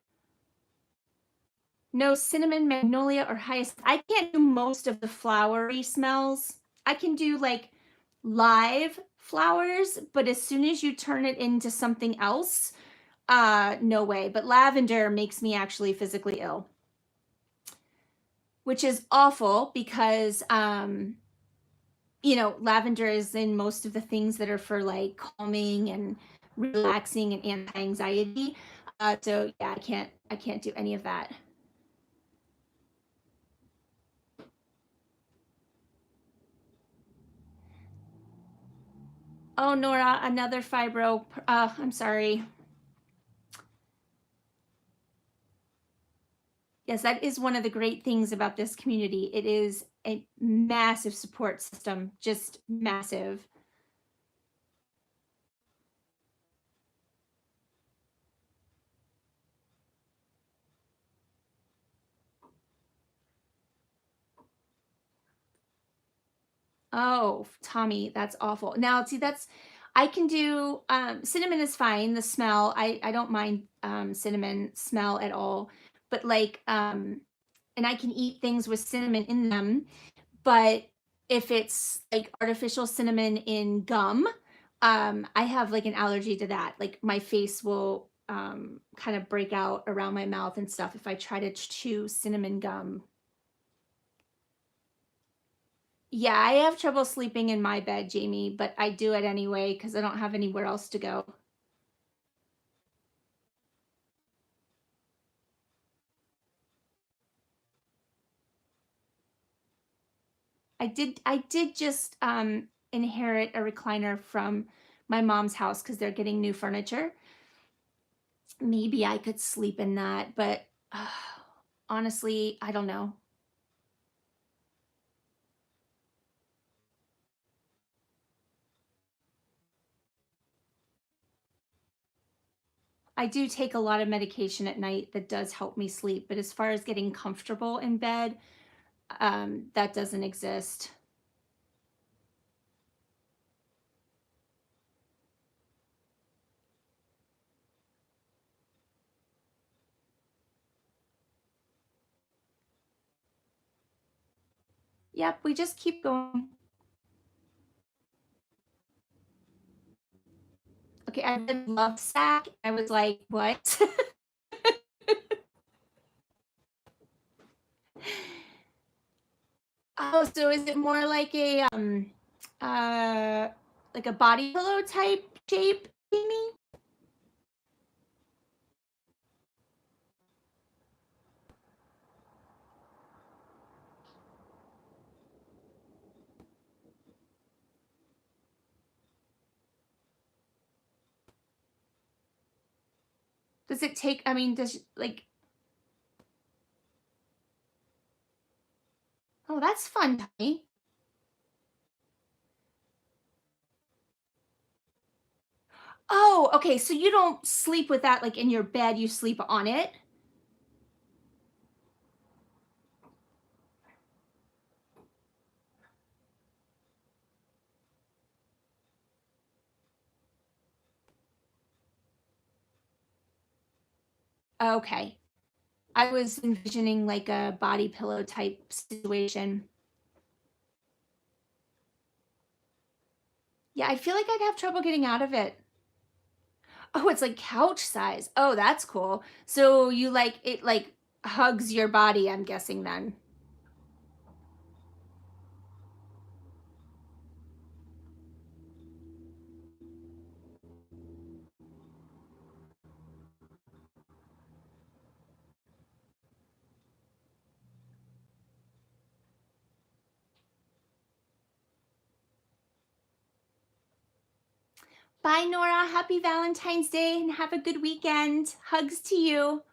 No cinnamon, magnolia, or hyacinth. I can't do most of the flowery smells. I can do like live flowers, but as soon as you turn it into something else, no way. But lavender makes me actually physically ill, which is awful because lavender is in most of the things that are for like calming and relaxing and anti-anxiety. So yeah, I can't do any of that. Oh, Nora, another fibro. I'm sorry. Yes, that is one of the great things about this community. It is a massive support system, just massive. Oh, Tommy, that's awful. Now, see, I can do cinnamon is fine. The smell, I don't mind cinnamon smell at all. But like, and I can eat things with cinnamon in them. But if it's like artificial cinnamon in gum, I have like an allergy to that. Like my face will kind of break out around my mouth and stuff if I try to chew cinnamon gum. Yeah, I have trouble sleeping in my bed, Jamie, but I do it anyway because I don't have anywhere else to go. I did just inherit a recliner from my mom's house because they're getting new furniture. Maybe I could sleep in that, but honestly, I don't know. I do take a lot of medication at night that does help me sleep, but as far as getting comfortable in bed, that doesn't exist. Yep, we just keep going. Okay, I read Love Sack. I was like, what? Oh, so is it more uh like a body pillow type shape, Amy? Does it take, I mean, does like, oh, that's fun, Tommy. Oh, okay. So you don't sleep with that like in your bed, you sleep on it? Okay. I was envisioning like a body pillow type situation. Yeah, I feel like I'd have trouble getting out of it. Oh, it's like couch size. Oh, that's cool. So you like it like hugs your body, I'm guessing then. Bye, Nora. Happy Valentine's Day and have a good weekend. Hugs to you.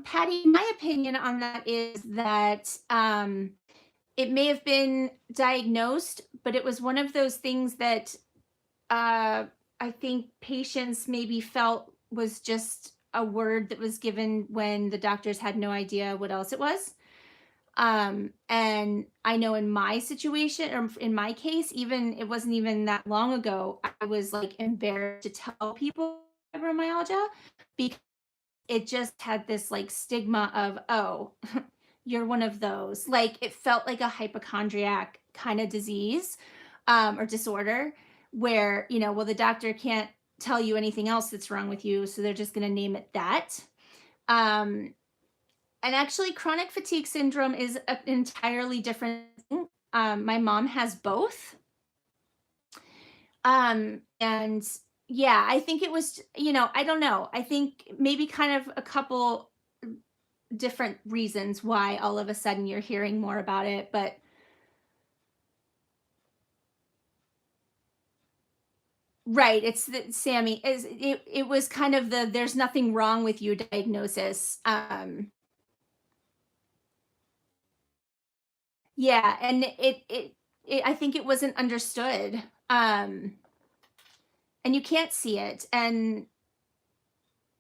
Patty, my opinion on that is that it may have been diagnosed, but it was one of those things that I think patients maybe felt was just a word that was given when the doctors had no idea what else it was. And I know in my situation, or in my case, even it wasn't even that long ago, I was like embarrassed to tell people fibromyalgia because it just had this like stigma of, oh, you're one of those. Like it felt like a hypochondriac kind of disease, or disorder where, well, the doctor can't tell you anything else that's wrong with you. So they're just going to name it that. Um, and actually, chronic fatigue syndrome is an entirely different thing. My mom has both. And yeah, I think it was, I don't know. I think maybe kind of a couple different reasons why all of a sudden you're hearing more about it, but right, it's the Sammy is it was kind of the there's nothing wrong with you diagnosis. Yeah, and it I think it wasn't understood. And you can't see it, and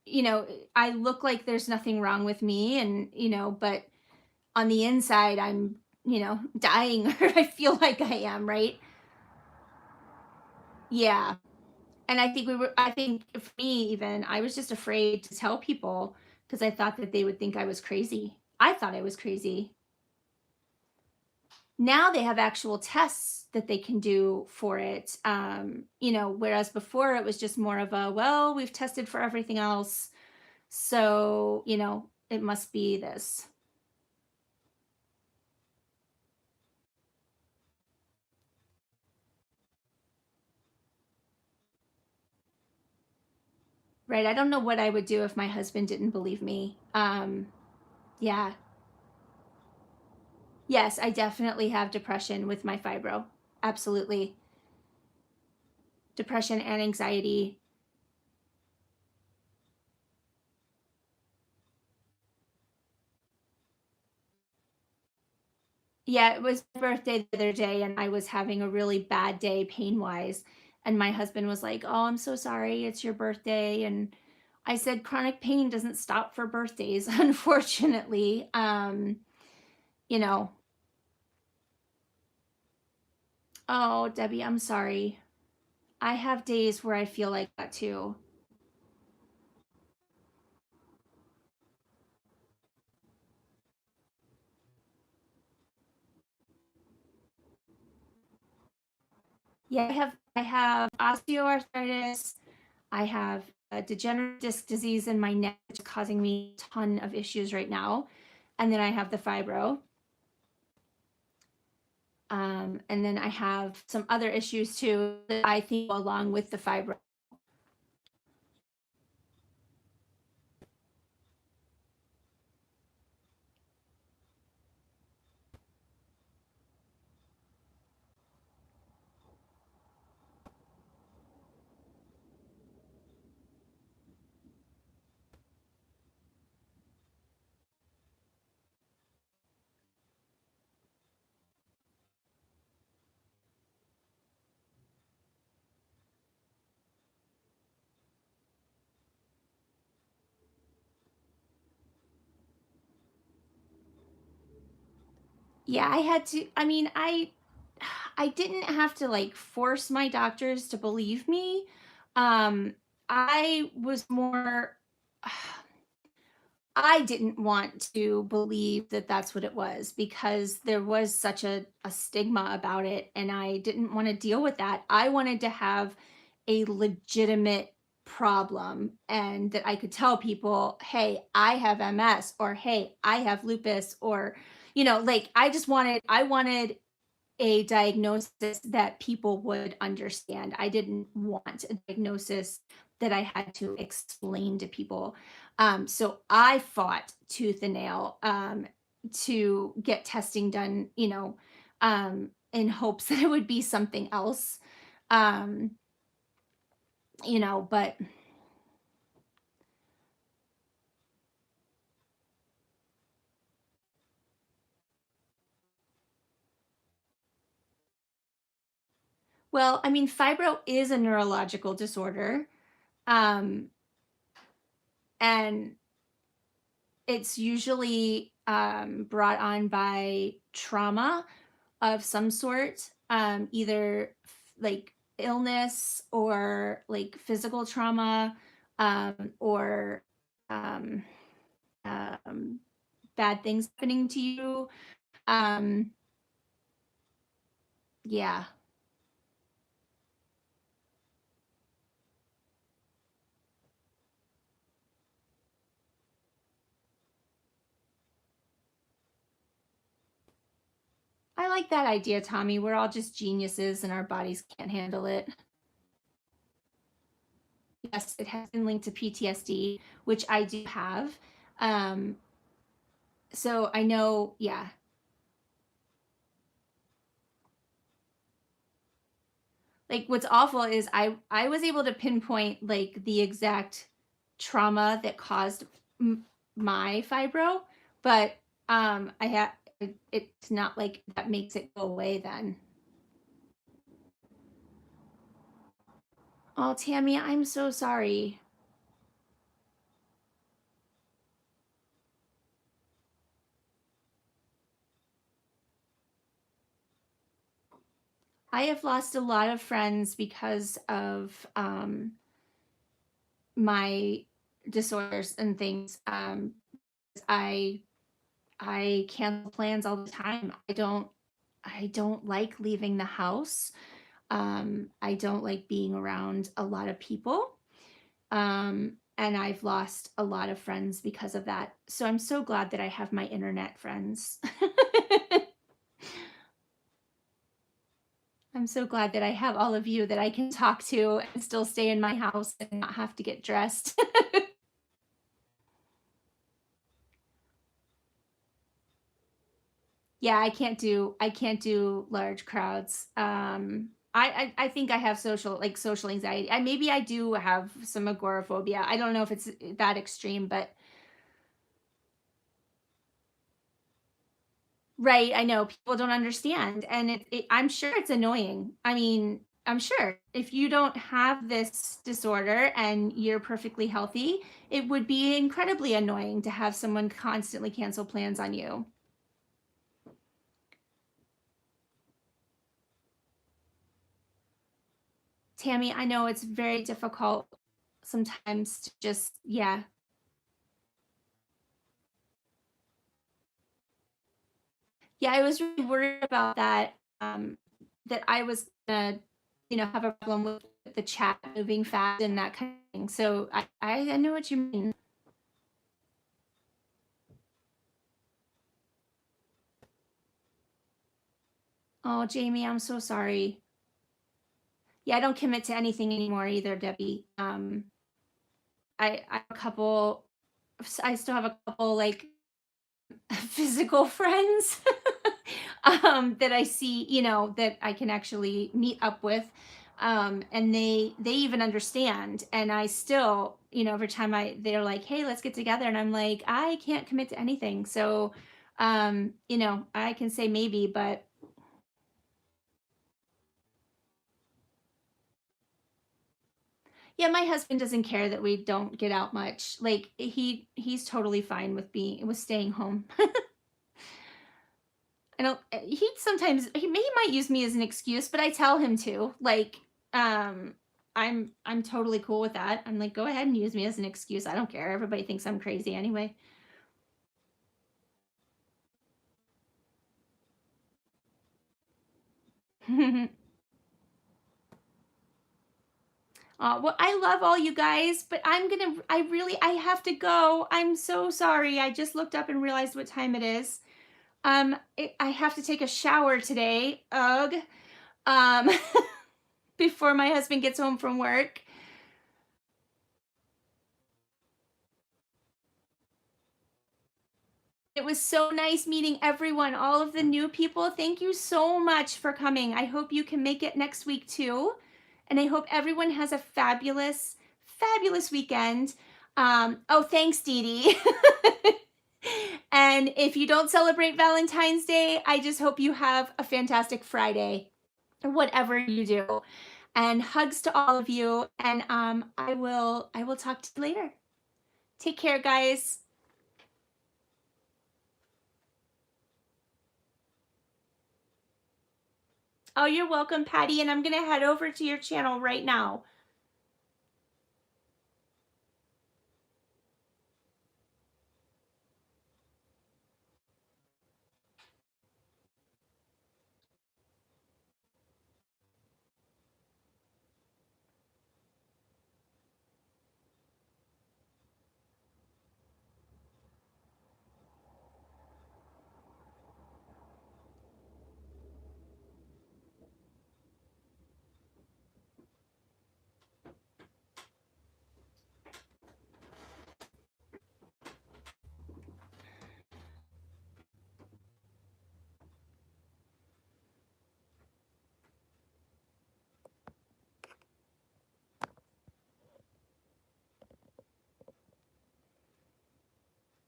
you know I look like there's nothing wrong with me, and but on the inside I'm dying, or I feel like I am, right? Yeah. And I think for me, even, I was just afraid to tell people because I thought that they would think I was crazy. I thought I was crazy. Now they have actual tests that they can do for it. Whereas before it was just more of a, well, we've tested for everything else. So, it must be this. Right. I don't know what I would do if my husband didn't believe me. Yeah. Yes, I definitely have depression with my fibro. Absolutely. Depression and anxiety. Yeah, it was my birthday the other day, and I was having a really bad day pain-wise, and my husband was like, "Oh, I'm so sorry, it's your birthday," and I said, "Chronic pain doesn't stop for birthdays, unfortunately." You know Oh, Debbie, I'm sorry. I have days where I feel like that too. Yeah, I have osteoarthritis, I have a degenerative disc disease in my neck, which is causing me a ton of issues right now, and then I have the fibro. And then I have some other issues too that I think go along with the fibro. Yeah, I had to, I mean, I didn't have to like force my doctors to believe me. I was more I didn't want to believe that that's what it was because there was such a stigma about it, and I didn't want to deal with that. I wanted to have a legitimate problem and that I could tell people, hey, I have MS, or hey, I have lupus, or, like I wanted a diagnosis that people would understand. I didn't want a diagnosis that I had to explain to people. So I fought tooth and nail, to get testing done, in hopes that it would be something else. Um, but well, I mean, fibro is a neurological disorder. Um, and it's usually brought on by trauma of some sort, either like illness or like physical trauma, or um, um, bad things happening to you. Um, yeah, I like that idea, Tommy. We're all just geniuses and our bodies can't handle it. Yes, it has been linked to PTSD, which I do have. Um, so I know, yeah. Like what's awful is I was able to pinpoint like the exact trauma that caused my fibro, but I have it's not like that makes it go away then. Oh, Tammy, I'm so sorry. I have lost a lot of friends because of my disorders and things. I I cancel plans all the time. I don't like leaving the house. I don't like being around a lot of people. And I've lost a lot of friends because of that. So I'm so glad that I have my internet friends. I'm so glad that I have all of you that I can talk to and still stay in my house and not have to get dressed. Yeah, I can't do large crowds. I think I have social anxiety. Maybe I do have some agoraphobia. I don't know if it's that extreme, but right, I know people don't understand, and I'm sure it's annoying. I mean, I'm sure if you don't have this disorder and you're perfectly healthy, it would be incredibly annoying to have someone constantly cancel plans on you. Tammy, I know it's very difficult sometimes to just, yeah. Yeah, I was really worried about that, that I was gonna, have a problem with the chat moving fast and that kind of thing. So I know what you mean. Oh, Jamie, I'm so sorry. Yeah, I don't commit to anything anymore either, Debbie. I have a couple, I still have a couple like physical friends that I see, that I can actually meet up with. And they even understand. And I still, every time they're like, hey, let's get together. And I'm like, I can't commit to anything. So, I can say maybe, but yeah, my husband doesn't care that we don't get out much. Like he's totally fine with staying home. I don't he sometimes he might use me as an excuse, but I tell him to. Like um I'm totally cool with that. I'm like, go ahead and use me as an excuse. I don't care. Everybody thinks I'm crazy anyway. Well, I love all you guys, but I have to go. I'm so sorry. I just looked up and realized what time it is. I have to take a shower today. Ugh. Um, before my husband gets home from work. It was so nice meeting everyone, all of the new people. Thank you so much for coming. I hope you can make it next week too. And I hope everyone has a fabulous, fabulous weekend. Oh, thanks, Dee Dee. And if you don't celebrate Valentine's Day, I just hope you have a fantastic Friday or whatever you do. And hugs to all of you. And I will talk to you later. Take care, guys. Oh, you're welcome, Patty, and I'm gonna head over to your channel right now.